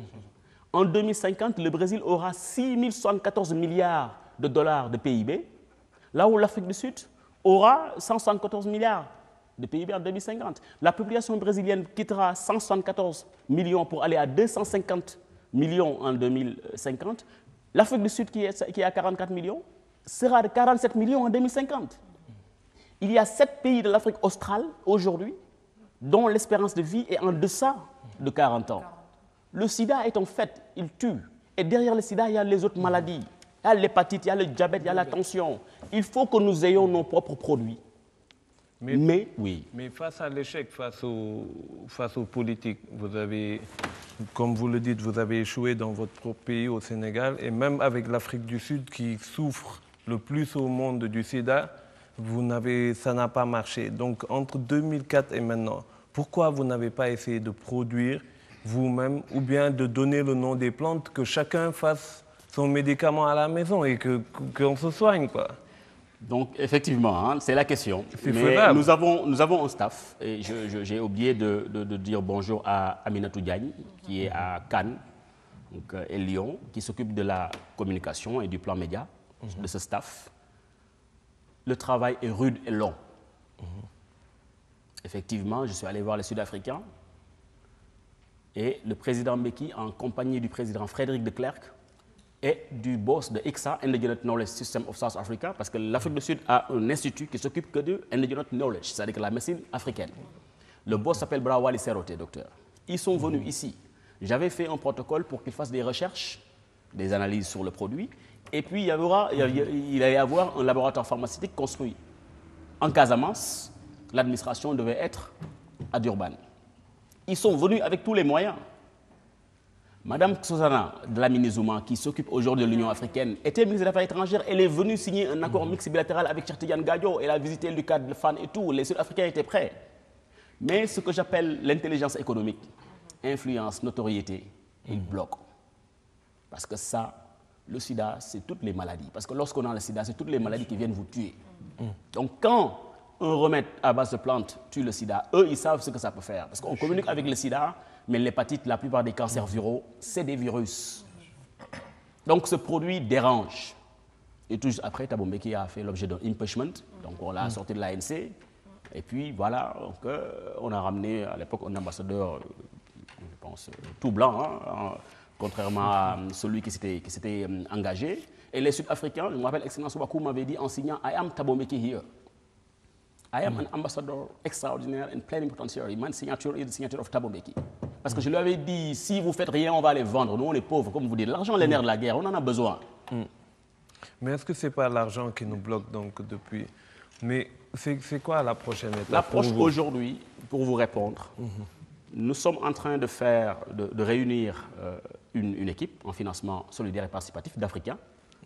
En 2050, le Brésil aura 6 074 milliards de dollars de PIB, là où l'Afrique du Sud aura 174 milliards de PIB en 2050. La population brésilienne quittera 174 millions pour aller à 250 millions en 2050. L'Afrique du Sud, qui est à 44 millions, sera de 47 millions en 2050. Il y a 7 pays de l'Afrique australe aujourd'hui dont l'espérance de vie est en deçà de 40 ans. Le sida est en fait, il tue. Et derrière le sida, il y a les autres maladies. Il y a l'hépatite, il y a le diabète, il y a la tension. Il faut que nous ayons nos propres produits. Mais face à l'échec, face aux politiques, vous avez, comme vous le dites, vous avez échoué dans votre propre pays au Sénégal, et même avec l'Afrique du Sud qui souffre le plus au monde du sida, ça n'a pas marché. Donc entre 2004 et maintenant, pourquoi vous n'avez pas essayé de produire vous-même ou bien de donner le nom des plantes, que chacun fasse son médicament à la maison et qu'on se soigne, quoi? Donc, effectivement, c'est la question. Mais nous avons un staff, et j'ai oublié de dire bonjour à Aminatou Diagne, qui est à Cannes donc, et Lyon, qui s'occupe de la communication et du plan média de ce staff. Le travail est rude et long. Effectivement, je suis allé voir les Sud-Africains, et le président Mbeki, en compagnie du président Frédéric de Klerk, et du boss de ICSA, Indigenous Knowledge System of South Africa, parce que l'Afrique du Sud a un institut qui s'occupe que de Indigenous Knowledge, c'est-à-dire la médecine africaine. Le boss s'appelle Brawali Serote, docteur. Ils sont venus ici. J'avais fait un protocole pour qu'ils fassent des recherches, des analyses sur le produit, et puis il allait y avoir un laboratoire pharmaceutique construit. En Casamance, l'administration devait être à Durban. Ils sont venus avec tous les moyens. Madame Susana Dlamini Zuma, qui s'occupe aujourd'hui de l'Union africaine, était ministre des Affaires étrangères. Elle est venue signer un accord mixte bilatéral avec Cheikh Tidiane Gadio. Elle a visité le cadre de Fan et tout. Les Sud-Africains étaient prêts. Mais ce que j'appelle l'intelligence économique, influence, notoriété, il bloque. Parce que ça, le sida, c'est toutes les maladies. Parce que lorsqu'on a le sida, c'est toutes les maladies qui viennent vous tuer. Donc quand un remède à base de plantes tue le sida, eux, ils savent ce que ça peut faire. Parce qu'on communique avec le sida, mais l'hépatite, la plupart des cancers viraux, c'est des virus. Donc ce produit dérange. Et tout juste après, Thabo Mbeki a fait l'objet d'un impeachment. Donc on l'a sorti de l'ANC. Et puis voilà, donc, on a ramené à l'époque un ambassadeur, je pense, tout blanc, hein, contrairement à celui qui s'était engagé. Et les Sud-Africains, je me rappelle, Excellence Wakou m'avait dit en signant « I am Thabo Mbeki here ». I am an ambassador extraordinaire and plenipotentiary. My signature is the signature of Thabo Mbeki. Parce que je lui avais dit, si vous ne faites rien, on va les vendre. Nous, on est pauvres, comme vous dites. L'argent, les nerfs de la guerre, on en a besoin. Mais est-ce que ce n'est pas l'argent qui nous bloque donc depuis? Mais c'est quoi la prochaine étape? L'approche aujourd'hui, pour vous répondre, nous sommes en train de réunir une équipe en financement solidaire et participatif d'Africains.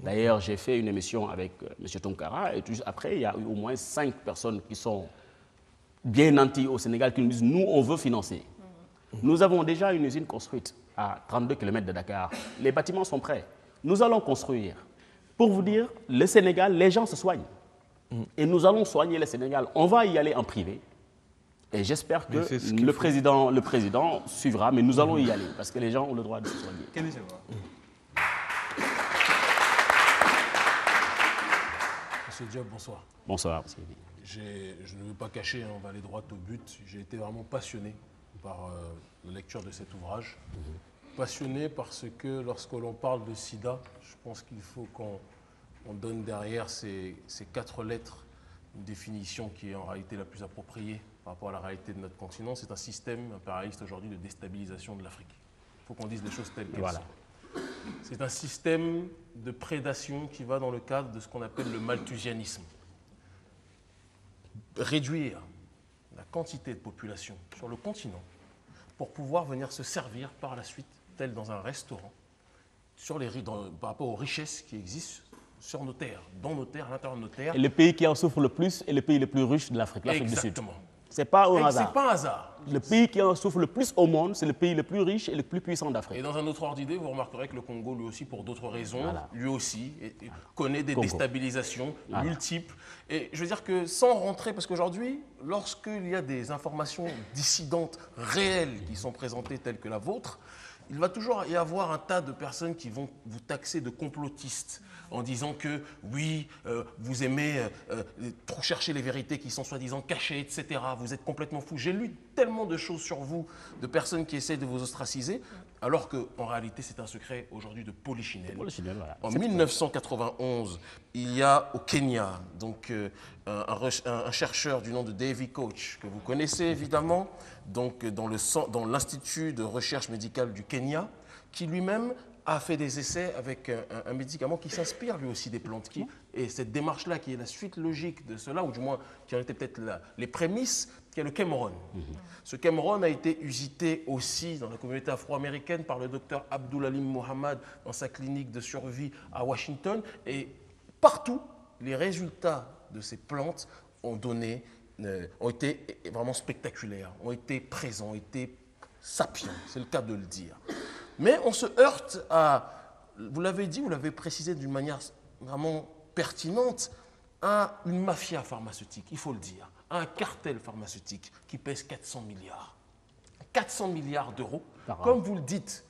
D'ailleurs, j'ai fait une émission avec M. Tonkara et tout juste après, il y a eu au moins 5 personnes qui sont bien nantis au Sénégal qui nous disent « nous, on veut financer ». Nous avons déjà une usine construite à 32 km de Dakar. Les bâtiments sont prêts. Nous allons construire. Pour vous dire, le Sénégal, les gens se soignent. Et nous allons soigner le Sénégal. On va y aller en privé. Et j'espère que le président suivra, mais nous allons y aller parce que les gens ont le droit de se soigner. Monsieur Diop, bonsoir. Bonsoir. Je ne veux pas cacher, on va aller droit au but. J'ai été vraiment passionné par la lecture de cet ouvrage. Passionné parce que lorsque l'on parle de sida, je pense qu'il faut qu'on donne derrière ces 4 lettres une définition qui est en réalité la plus appropriée par rapport à la réalité de notre continent. C'est un système impérialiste aujourd'hui de déstabilisation de l'Afrique. Il faut qu'on dise les choses telles qu'elles sont. C'est un système de prédation qui va dans le cadre de ce qu'on appelle le malthusianisme. Réduire la quantité de population sur le continent pour pouvoir venir se servir par la suite, tel dans un restaurant, par rapport aux richesses qui existent sur nos terres, dans nos terres, à l'intérieur de nos terres. Et le pays qui en souffre le plus est le pays le plus riche de l'Afrique, l'Afrique du Sud. Exactement. Ce n'est pas un hasard. C'est pas un hasard. Le pays qui en souffre le plus au monde, c'est le pays le plus riche et le plus puissant d'Afrique. Et dans un autre ordre d'idée, vous remarquerez que le Congo, lui aussi, pour d'autres raisons, lui aussi, connaît des déstabilisations multiples. Et je veux dire que sans rentrer, parce qu'aujourd'hui, lorsqu'il y a des informations dissidentes réelles qui sont présentées telles que la vôtre, il va toujours y avoir un tas de personnes qui vont vous taxer de complotistes en disant que oui, vous aimez trop chercher les vérités qui sont soi-disant cachées, etc. Vous êtes complètement fou. J'ai lu tellement de choses sur vous, de personnes qui essaient de vous ostraciser, alors qu'en réalité, c'est un secret aujourd'hui de polichinelle. Voilà. En 1991, il y a au Kenya donc, un chercheur du nom de Davy Koch, que vous connaissez évidemment, donc, dans l'Institut de recherche médicale du Kenya, qui lui-même a fait des essais avec un médicament qui s'inspire lui aussi des plantes. Et cette démarche-là, qui est la suite logique de cela, ou du moins qui en était peut-être les prémices, qui est le Cameron. Ce Cameron a été usité aussi dans la communauté afro-américaine par le docteur Abdul Halim Mohamed dans sa clinique de survie à Washington. Et partout, les résultats de ces plantes ont été vraiment spectaculaires, ont été présents, ont été sapiens, c'est le cas de le dire. Mais on se heurte à, vous l'avez dit, vous l'avez précisé d'une manière vraiment pertinente, à une mafia pharmaceutique, il faut le dire, à un cartel pharmaceutique qui pèse 400 milliards. 400 milliards d'euros, comme vous le dites,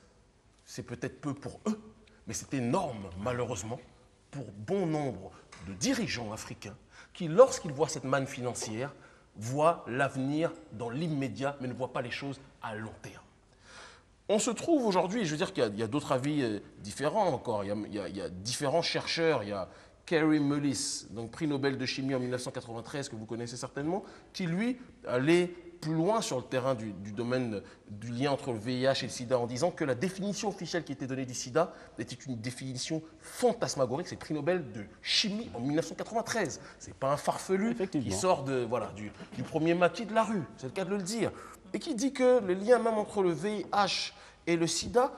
c'est peut-être peu pour eux, mais c'est énorme, malheureusement, pour bon nombre de dirigeants africains qui, lorsqu'ils voient cette manne financière, voient l'avenir dans l'immédiat, mais ne voient pas les choses à long terme. on se trouve aujourd'hui, je veux dire qu'il y a d'autres avis différents encore. Il y a différents chercheurs. Il y a Kary Mullis, donc prix Nobel de chimie en 1993, que vous connaissez certainement, qui lui allait plus loin sur le terrain du domaine du lien entre le VIH et le sida en disant que la définition officielle qui était donnée du sida était une définition fantasmagorique. C'est le prix Nobel de chimie en 1993. Ce n'est pas un farfelu qui sort du premier maquis de la rue, c'est le cas de le dire. Et qui dit que le lien même entre le VIH et le sida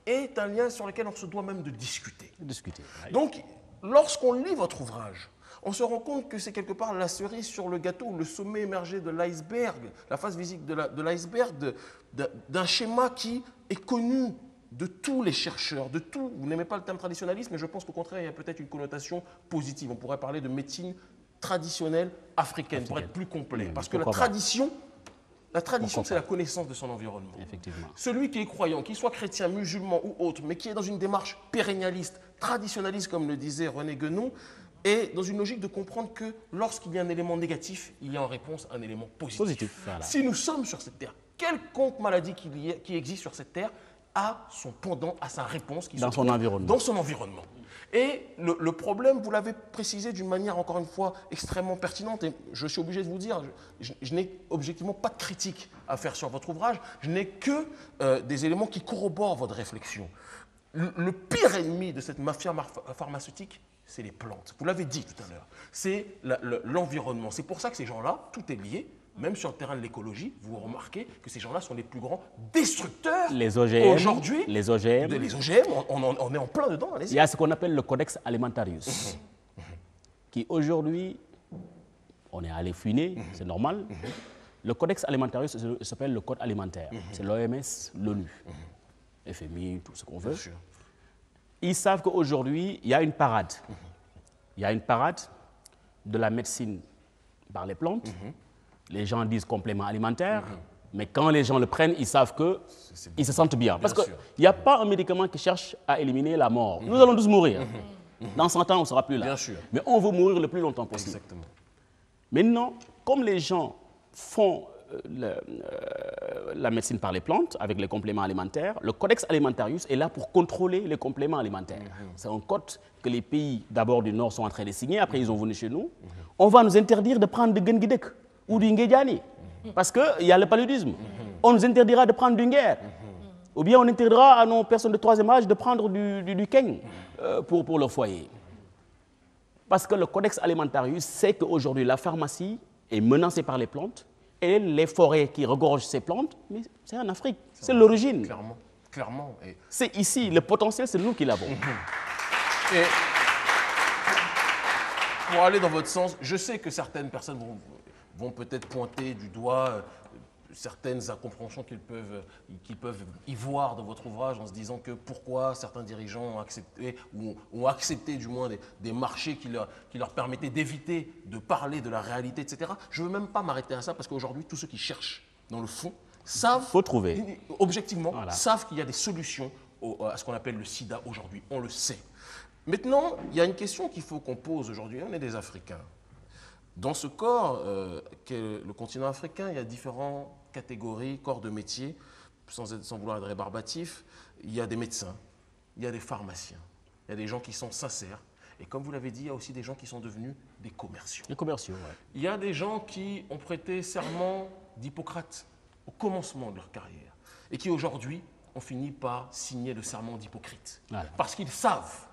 est un lien sur lequel on se doit même de discuter. Donc, lorsqu'on lit votre ouvrage, on se rend compte que c'est quelque part la cerise sur le gâteau, le sommet émergé de l'iceberg, la face visible de l'iceberg d'un schéma qui est connu de tous les chercheurs, de tout. Vous n'aimez pas le terme traditionnalisme, mais je pense qu'au contraire, il y a peut-être une connotation positive. On pourrait parler de médecine traditionnelle africaine, pour être plus complet. Parce que la tradition, c'est la connaissance de son environnement. Effectivement. Celui qui est croyant, qu'il soit chrétien, musulman ou autre, mais qui est dans une démarche pérennialiste, traditionnaliste, comme le disait René Guénon, est dans une logique de comprendre que lorsqu'il y a un élément négatif, il y a en réponse un élément positif. Voilà. Si nous sommes sur cette terre, quelconque maladie qui existe sur cette terre a son pendant, a sa réponse qui dans son environnement. Et le problème, vous l'avez précisé d'une manière, encore une fois, extrêmement pertinente, et je suis obligé de vous dire, je n'ai objectivement pas de critique à faire sur votre ouvrage, je n'ai que des éléments qui corroborent votre réflexion. Le pire ennemi de cette mafia pharmaceutique, c'est les plantes. Vous l'avez dit tout à l'heure. C'est l'environnement. C'est pour ça que ces gens-là, tout est lié. Même sur le terrain de l'écologie, vous remarquez que ces gens-là sont les plus grands destructeurs. Les OGM. Aujourd'hui, les OGM. Les OGM, on est en plein dedans. Il y a ce qu'on appelle le Codex Alimentarius, qui aujourd'hui, on est allé fouiner, c'est normal. Le Codex Alimentarius s'appelle le Code alimentaire. C'est l'OMS, l'ONU, FMI, tout ce qu'on veut. Ils savent qu'aujourd'hui, il y a une parade. Il y a une parade de la médecine par les plantes. Les gens disent complément alimentaire, mais quand les gens le prennent, ils savent qu'ils se sentent bien. Parce qu'il n'y a pas un médicament qui cherche à éliminer la mort. Nous allons tous mourir. Dans 100 ans, on ne sera plus là. Bien sûr. Mais on veut mourir le plus longtemps possible. Exactement. Maintenant, comme les gens font la médecine par les plantes avec les compléments alimentaires, le Codex Alimentarius est là pour contrôler les compléments alimentaires. C'est un code que les pays d'abord du Nord sont en train de signer, après ils ont venu chez nous. On va nous interdire de prendre du Genguidek ou du Ngedjani, parce qu'il y a le paludisme. On nous interdira de prendre du Nguer, ou bien on interdira à nos personnes de troisième âge de prendre du Keng pour leur foyer. Parce que le Codex Alimentarius sait qu'aujourd'hui la pharmacie est menacée par les plantes, et les forêts qui regorgent ces plantes, mais c'est en Afrique, c'est l'origine. Clairement. C'est ici, le potentiel, c'est nous qui l'avons. Et pour aller dans votre sens, je sais que certaines personnes vont peut-être pointer du doigt certaines incompréhensions qu'ils peuvent y voir dans votre ouvrage en se disant que pourquoi certains dirigeants ont accepté, ou ont accepté du moins des marchés qui leur permettaient d'éviter de parler de la réalité, etc. Je ne veux même pas m'arrêter à ça parce qu'aujourd'hui, tous ceux qui cherchent dans le fond savent, objectivement, savent qu'il y a des solutions à ce qu'on appelle le sida aujourd'hui. On le sait. Maintenant, il y a une question qu'il faut qu'on pose aujourd'hui. On est des Africains. Dans ce corps qu'est le continent africain, il y a différentes catégories, corps de métier, sans vouloir être rébarbatif. Il y a des médecins, il y a des pharmaciens, il y a des gens qui sont sincères. Et comme vous l'avez dit, il y a aussi des gens qui sont devenus des commerciaux. Les commerciaux, oui. Il y a des gens qui ont prêté serment d'Hippocrate au commencement de leur carrière et qui aujourd'hui ont fini par signer le serment d'Hippocrate. Voilà. Parce qu'ils savent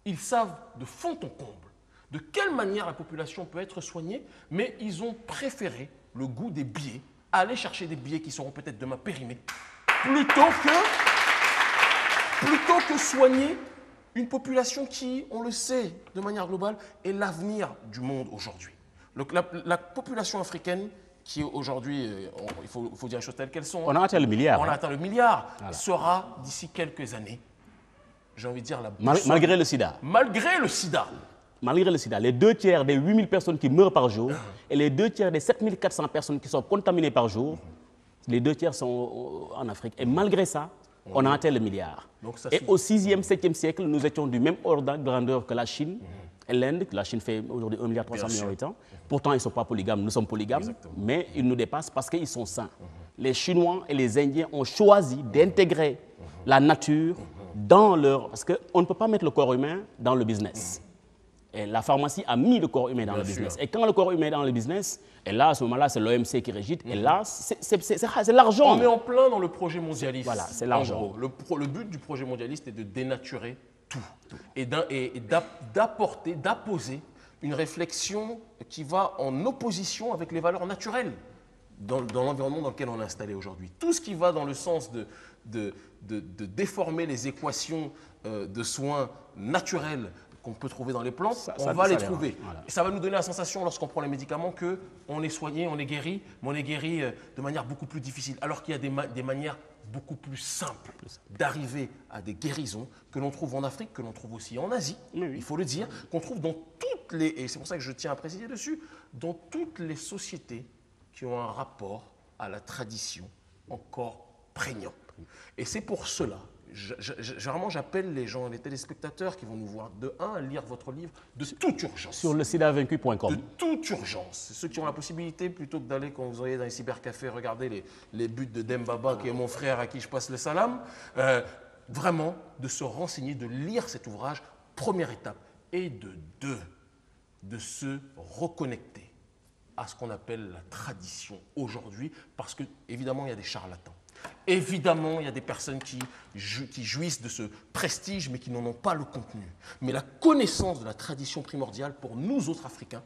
de fond en comble de quelle manière la population peut être soignée, mais ils ont préféré le goût des billets, aller chercher des billets qui seront peut-être demain périmés, plutôt que soigner une population qui, on le sait de manière globale, est l'avenir du monde aujourd'hui. La population africaine, qui aujourd'hui, il faut dire les choses telles qu'elles sont. On a atteint le milliard. On a atteint le milliard, voilà. Sera d'ici quelques années, j'ai envie de dire, malgré le sida. Malgré le sida. Malgré le sida, les 2 tiers des 8000 personnes qui meurent par jour et les 2 tiers des 7400 personnes qui sont contaminées par jour, les 2 tiers sont en Afrique. Et malgré ça, on a atteint le milliard. Et au 6e, 7e siècle, nous étions du même ordre de grandeur que la Chine et l'Inde. La Chine fait aujourd'hui 1,3 milliard d'habitants. Pourtant, ils ne sont pas polygames, nous sommes polygames, mais ils nous dépassent parce qu'ils sont sains. les Chinois et les Indiens ont choisi d'intégrer la nature dans leur... Parce qu'on ne peut pas mettre le corps humain dans le business. Et la pharmacie a mis le corps humain dans le business. Et quand le corps humain est dans le business, et là, à ce moment-là, c'est l'OMC qui régit. Et là, c'est l'argent. On est en plein dans le projet mondialiste. Voilà, c'est l'argent. Le but du projet mondialiste est de dénaturer tout. Et d'apporter, d'apposer une réflexion qui va en opposition avec les valeurs naturelles dans l'environnement dans lequel on est installé aujourd'hui. Tout ce qui va dans le sens de déformer les équations de soins naturels qu'on peut trouver dans les plantes, on va les trouver. Voilà. Et ça va nous donner la sensation, lorsqu'on prend les médicaments, qu'on est soigné, on est guéri, mais on est guéri de manière beaucoup plus difficile. Alors qu'il y a des manières beaucoup plus simples d'arriver à des guérisons que l'on trouve en Afrique, que l'on trouve aussi en Asie, il faut le dire, qu'on trouve dans toutes les, et c'est pour ça que je tiens à préciser dessus, dans toutes les sociétés qui ont un rapport à la tradition encore prégnant. Et c'est pour cela, vraiment j'appelle les gens, les téléspectateurs qui vont nous voir, de un, à lire votre livre de toute urgence. Sur le sidavaincu.com. De toute urgence. Ceux qui ont la possibilité, plutôt que d'aller, quand vous auriez dans les cybercafés, regarder les buts de Dembaba, qui est mon frère à qui je passe le salam, vraiment de se renseigner, de lire cet ouvrage, première étape, et de se reconnecter à ce qu'on appelle la tradition aujourd'hui, parce que évidemment il y a des charlatans. Évidemment, il y a des personnes qui jouissent de ce prestige, mais qui n'en ont pas le contenu. Mais la connaissance de la tradition primordiale pour nous autres Africains,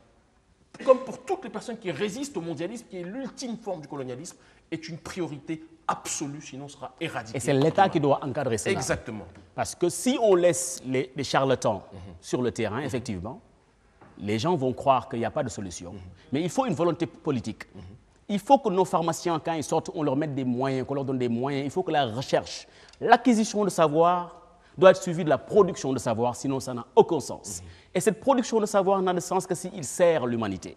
comme pour toutes les personnes qui résistent au mondialisme, qui est l'ultime forme du colonialisme, est une priorité absolue, sinon sera éradiquée. Et c'est l'État qui doit encadrer cela. Exactement. Parce que si on laisse les charlatans sur le terrain, effectivement, les gens vont croire qu'il n'y a pas de solution. Mais il faut une volonté politique. Il faut que nos pharmaciens, quand ils sortent, on leur mette des moyens, qu'on leur donne des moyens. Il faut que la recherche, l'acquisition de savoir doit être suivie de la production de savoir, sinon ça n'a aucun sens. Et cette production de savoir n'a de sens que s'il sert l'humanité.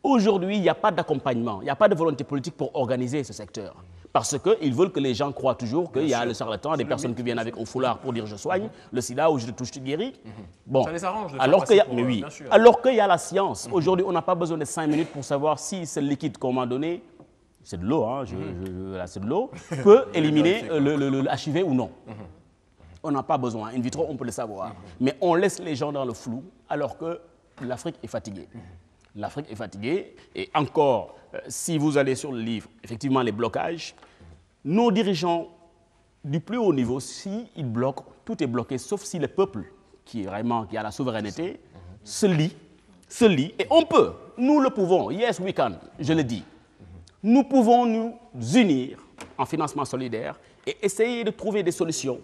Aujourd'hui, il n'y a pas d'accompagnement, il n'y a pas de volonté politique pour organiser ce secteur. Parce qu'ils veulent que les gens croient toujours qu'il y a le charlatan, des personnes qui viennent avec un foulard pour dire je soigne, le sida ou je te touche, tu guéris. Bon, ça les arrange de alors qu'il y a, pour, mais oui, alors qu'il y a la science. Aujourd'hui, on n'a pas besoin de 5 minutes pour savoir si ce liquide qu'on m'a donné, c'est de l'eau, hein, c'est de l'eau, peut éliminer le HIV ou non. On n'a pas besoin. In vitro, on peut le savoir. Mais on laisse les gens dans le flou alors que l'Afrique est fatiguée. L'Afrique est fatiguée et encore, si vous allez sur le livre, effectivement, les blocages, nos dirigeants du plus haut niveau, s'ils bloquent, tout est bloqué, sauf si le peuple, qui a la souveraineté, se lie, et on peut, nous le pouvons, yes we can, je le dis, nous pouvons nous unir en financement solidaire et essayer de trouver des solutions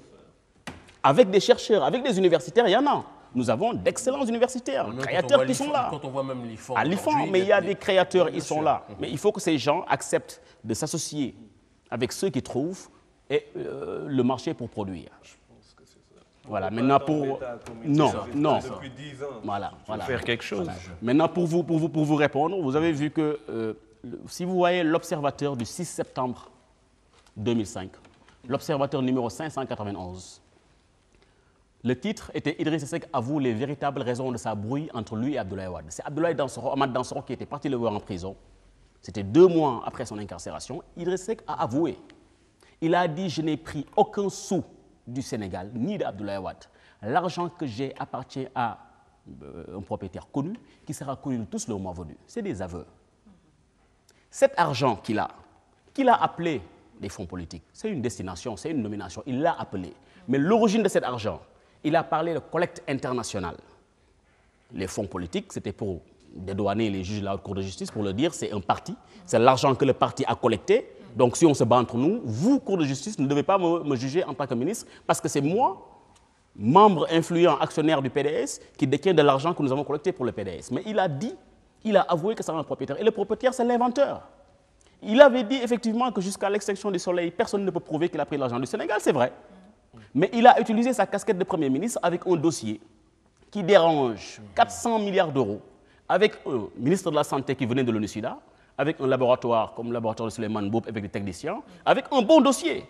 avec des chercheurs, avec des universitaires, il y en a. Nous avons d'excellents universitaires, créateurs qui sont là. Quand on voit même l'IFAN. À l'IFAN, mais il y a des créateurs, ils sont là. Mais il faut que ces gens acceptent de s'associer avec ceux qui trouvent le marché pour produire. Je pense que c'est ça. Voilà, maintenant pour... Non. Depuis 10 ans, voilà. faire quelque chose. Voilà. Maintenant, pour vous répondre, vous avez vu que si vous voyez l'observateur du 6 septembre 2005, l'observateur numéro 591, le titre était « Idriss Seck avoue les véritables raisons de sa brouille entre lui et Abdoulaye Wade ». C'est Abdoulaye Ahmad Dansokho qui était parti le voir en prison. C'était 2 mois après son incarcération. Idriss Seck a avoué. Il a dit « Je n'ai pris aucun sou du Sénégal, ni d'Abdoulaye Wade. L'argent que j'ai appartient à un propriétaire connu, qui sera connu de tous le mois venu. » C'est des aveux. Cet argent qu'il a appelé des fonds politiques, c'est une destination, c'est une nomination, il l'a appelé. Mais l'origine de cet argent, il a parlé de collecte internationale. Les fonds politiques, c'était pour dédouaner les juges de la Haute Cour de justice, pour le dire, c'est un parti, c'est l'argent que le parti a collecté. Donc si on se bat entre nous, vous, Cour de justice, ne devez pas me juger en tant que ministre, parce que c'est moi, membre influent, actionnaire du PDS, qui détient de l'argent que nous avons collecté pour le PDS. Mais il a avoué que c'est un propriétaire. Et le propriétaire, c'est l'inventeur. Il avait dit effectivement que jusqu'à l'extinction du soleil, personne ne peut prouver qu'il a pris l'argent du Sénégal, c'est vrai. Mais il a utilisé sa casquette de Premier ministre avec un dossier qui dérange 400 milliards d'euros, avec un ministre de la Santé qui venait de l'ONU-SIDA, avec un laboratoire comme le laboratoire de Suleiman Boub avec des techniciens, avec un bon dossier.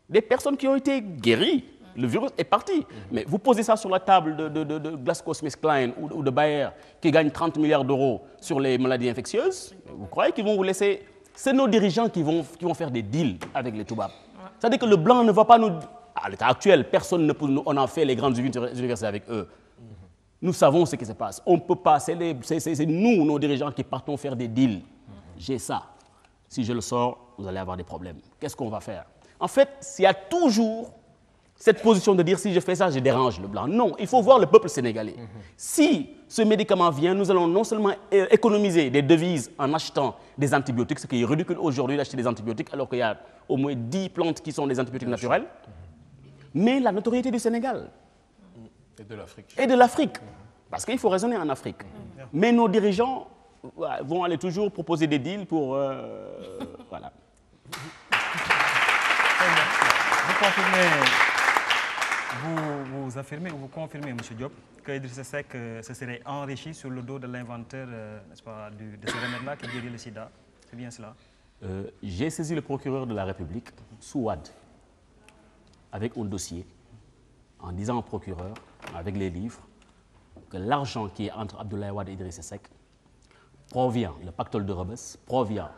Des personnes qui ont été guéries. Le virus est parti. Mais vous posez ça sur la table de GlaxoSmithKline ou de Bayer qui gagne 30 milliards d'euros sur les maladies infectieuses, vous croyez qu'ils vont vous laisser C'est nos dirigeants qui vont faire des deals avec les Toubabs. C'est-à-dire que le blanc ne va pas nous... À l'état actuel, personne ne peut nous... On a fait les grandes universités avec eux. Nous savons ce qui se passe. On ne peut pas... C'est nous, nos dirigeants, qui partons faire des deals. J'ai ça. Si je le sors, vous allez avoir des problèmes. Qu'est-ce qu'on va faire? En fait, il y a toujours cette position de dire si je fais ça, je dérange le blanc. Non, il faut voir le peuple sénégalais. Si ce médicament vient, nous allons non seulement économiser des devises en achetant des antibiotiques, ce qui est ridicule aujourd'hui d'acheter des antibiotiques alors qu'il y a au moins 10 plantes qui sont des antibiotiques naturels, mais la notoriété du Sénégal. Et de l'Afrique. Et de l'Afrique. Parce qu'il faut raisonner en Afrique. Mais nos dirigeants vont aller toujours proposer des deals pour... voilà. Vous confirmez, vous affirmez ou vous confirmez, M. Diop, que Idrissa Seck se serait enrichi sur le dos de l'inventeur, n'est-ce pas, de ce remède-là qui guérit le sida. C'est bien cela? J'ai saisi le procureur de la République, Souad, avec un dossier, en disant au procureur, avec les livres, que l'argent qui est entre Abdoulaye Wade et Idrissa Seck provient, le pactole de Rebeuss, provient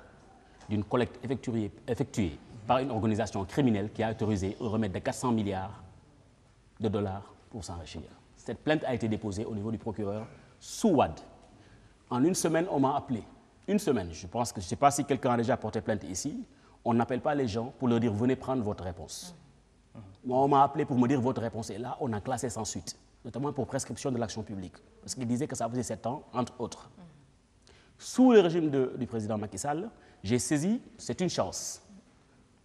d'une collecte effectuée par une organisation criminelle qui a autorisé un remède de 400 milliards de dollars pour s'enrichir. Cette plainte a été déposée au niveau du procureur Souad. En une semaine, on m'a appelé. Une semaine, je pense que je ne sais pas si quelqu'un a déjà porté plainte ici. On n'appelle pas les gens pour leur dire venez prendre votre réponse. Moi, on m'a appelé pour me dire votre réponse est là, on a classé sans suite, notamment pour prescription de l'action publique. Parce qu'il disait que ça faisait 7 ans, entre autres. Sous le régime du président Macky Sall, j'ai saisi, c'est une chance,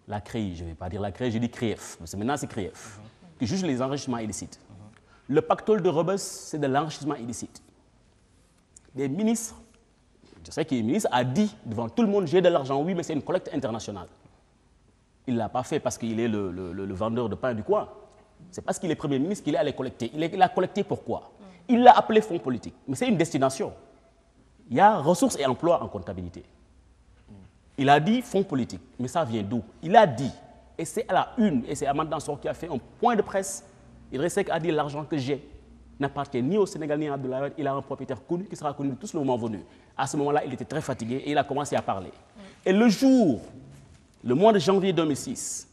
la CREI, je ne vais pas dire la CREI, je dis CREIF, parce que maintenant c'est CREIF, qui juge les enrichissements illicites. Le pactole de Rebeuss, c'est de l'enrichissement illicite. Les ministres, je sais qu'il est ministre, a dit devant tout le monde, j'ai de l'argent, oui, mais c'est une collecte internationale. Il ne l'a pas fait parce qu'il est le vendeur de pain du coin. C'est parce qu'il est Premier ministre qu'il est allé collecter. Il a collecté pourquoi? Il l'a appelé fonds politique, mais c'est une destination. Il y a ressources et emplois en comptabilité. Il a dit fonds politique, mais ça vient d'où? Il a dit, et c'est à la une, et c'est Amad Dansor qui a fait un point de presse, Idrissa Seck a dit l'argent que j'ai n'appartient ni au Sénégal ni à Abdoulaye Wade, il a un propriétaire connu qui sera connu de tous le moment venu. À ce moment-là, il était très fatigué et il a commencé à parler. Et le mois de janvier 2006,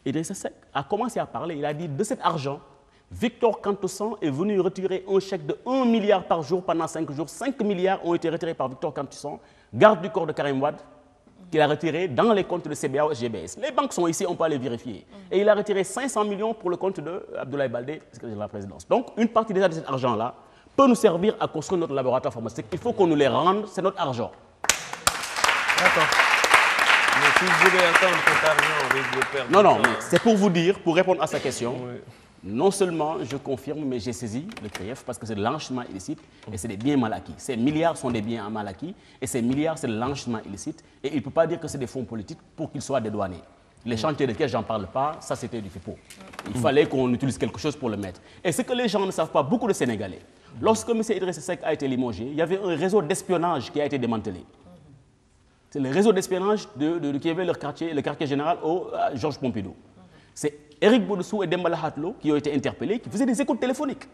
Idrissa Seck a commencé à parler, il a dit de cet argent, Victor Kantossan est venu retirer un chèque de 1 milliard par jour pendant 5 jours. 5 milliards ont été retirés par Victor Kantossan, garde du corps de Karim Wade, qu'il a retiré dans les comptes de CBAO et SGBS. Les banques sont ici, on peut aller vérifier. Et il a retiré 500 millions pour le compte de Abdoulaye Baldé, secrétaire de la présidence. Donc, une partie déjà de cet argent-là peut nous servir à construire notre laboratoire pharmaceutique. Il faut qu'on nous les rende, c'est notre argent. D'accord. Mais si vous voulez attendre cet argent, on risque de perdre. Non, mais c'est pour vous dire, pour répondre à sa question, Oui. non seulement je confirme, mais j'ai saisi le CREIF parce que c'est de l'enrichissement illicite et c'est des biens mal acquis. Ces milliards sont des biens mal acquis et ces milliards, c'est de l'enrichissement illicite. Et il ne peut pas dire que c'est des fonds politiques pour qu'ils soient dédouanés. Les chantiers desquels j'en parle pas, ça c'était du FIPO. Il fallait qu'on utilise quelque chose pour le mettre. Et ce que les gens ne savent pas, beaucoup de Sénégalais, lorsque M. Idrissa Seck a été limogé, il y avait un réseau d'espionnage qui a été démantelé. C'est le réseau d'espionnage qui avait le quartier général au Georges Pompidou. C'est Éric Boudoussou et Dembala Hatlo qui ont été interpellés, qui faisaient des écoutes téléphoniques.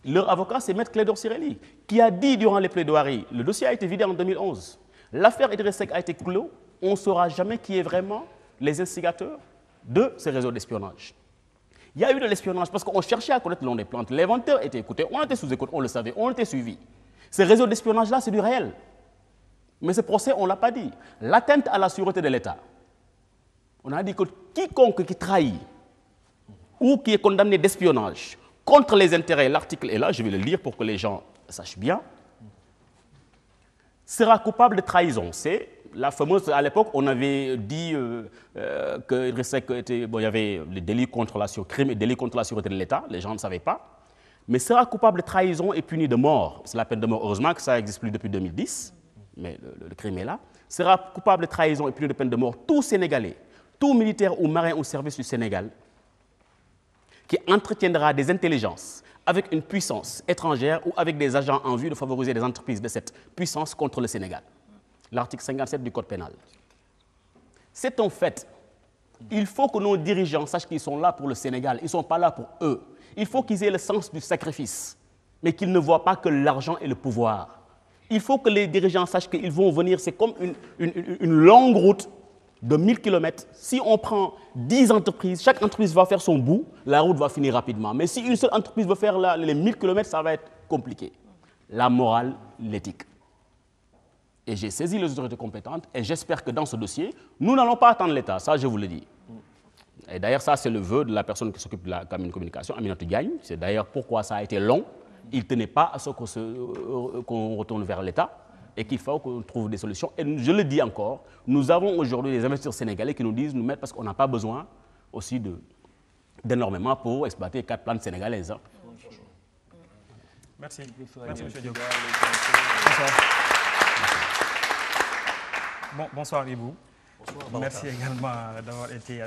Leur avocat, c'est Maître Clédor Cirelli, qui a dit durant les plaidoiries, le dossier a été vidé en 2011. L'affaire Idrissa Seck a été clos, on ne saura jamais qui est vraiment les instigateurs de ces réseaux d'espionnage. Il y a eu de l'espionnage parce qu'on cherchait à connaître le nom des plantes. L'inventeur était écouté, on était sous écoute, on le savait, on était suivi. Ces réseaux d'espionnage-là, c'est du réel. Mais ce procès, on ne l'a pas dit. L'atteinte à la sûreté de l'État. On a dit que quiconque qui trahit ou qui est condamné d'espionnage contre les intérêts, l'article est là, je vais le lire pour que les gens sachent bien, sera coupable de trahison. C'est la fameuse, à l'époque, on avait dit que Idrissa Seck était, bon, il y avait les délits contre la crime et délits contre la sûreté de l'État, les gens ne savaient pas, mais sera coupable de trahison et puni de mort. C'est la peine de mort, heureusement que ça n'existe plus depuis 2010, mais le crime est là. Sera coupable de trahison et puni de peine de mort tout Sénégalais, tout militaire ou marin au service du Sénégal qui entretiendra des intelligences avec une puissance étrangère ou avec des agents en vue de favoriser des entreprises de cette puissance contre le Sénégal. L'article 57 du Code pénal. C'est un fait. Il faut que nos dirigeants sachent qu'ils sont là pour le Sénégal. Ils ne sont pas là pour eux. Il faut qu'ils aient le sens du sacrifice, mais qu'ils ne voient pas que l'argent et le pouvoir. Il faut que les dirigeants sachent qu'ils vont venir, c'est comme une longue route de 1000 km. Si on prend 10 entreprises, chaque entreprise va faire son bout, la route va finir rapidement. Mais si une seule entreprise veut faire les 1000 km, ça va être compliqué. La morale, l'éthique. Et j'ai saisi les autorités compétentes et j'espère que dans ce dossier, nous n'allons pas attendre l'État, ça je vous le dis. Et d'ailleurs, ça c'est le vœu de la personne qui s'occupe de la communication, Aminata Diagne. C'est d'ailleurs pourquoi ça a été long. Il ne tenait pas à ce qu'on retourne vers l'État et qu'il faut qu'on trouve des solutions. Et je le dis encore, nous avons aujourd'hui des investisseurs sénégalais qui nous disent nous mettre parce qu'on n'a pas besoin aussi d'énormément pour exploiter 4 plantes sénégalaises. Merci. Merci, M. Diop. Bonsoir, Ibou. Bonsoir. Merci également d'avoir été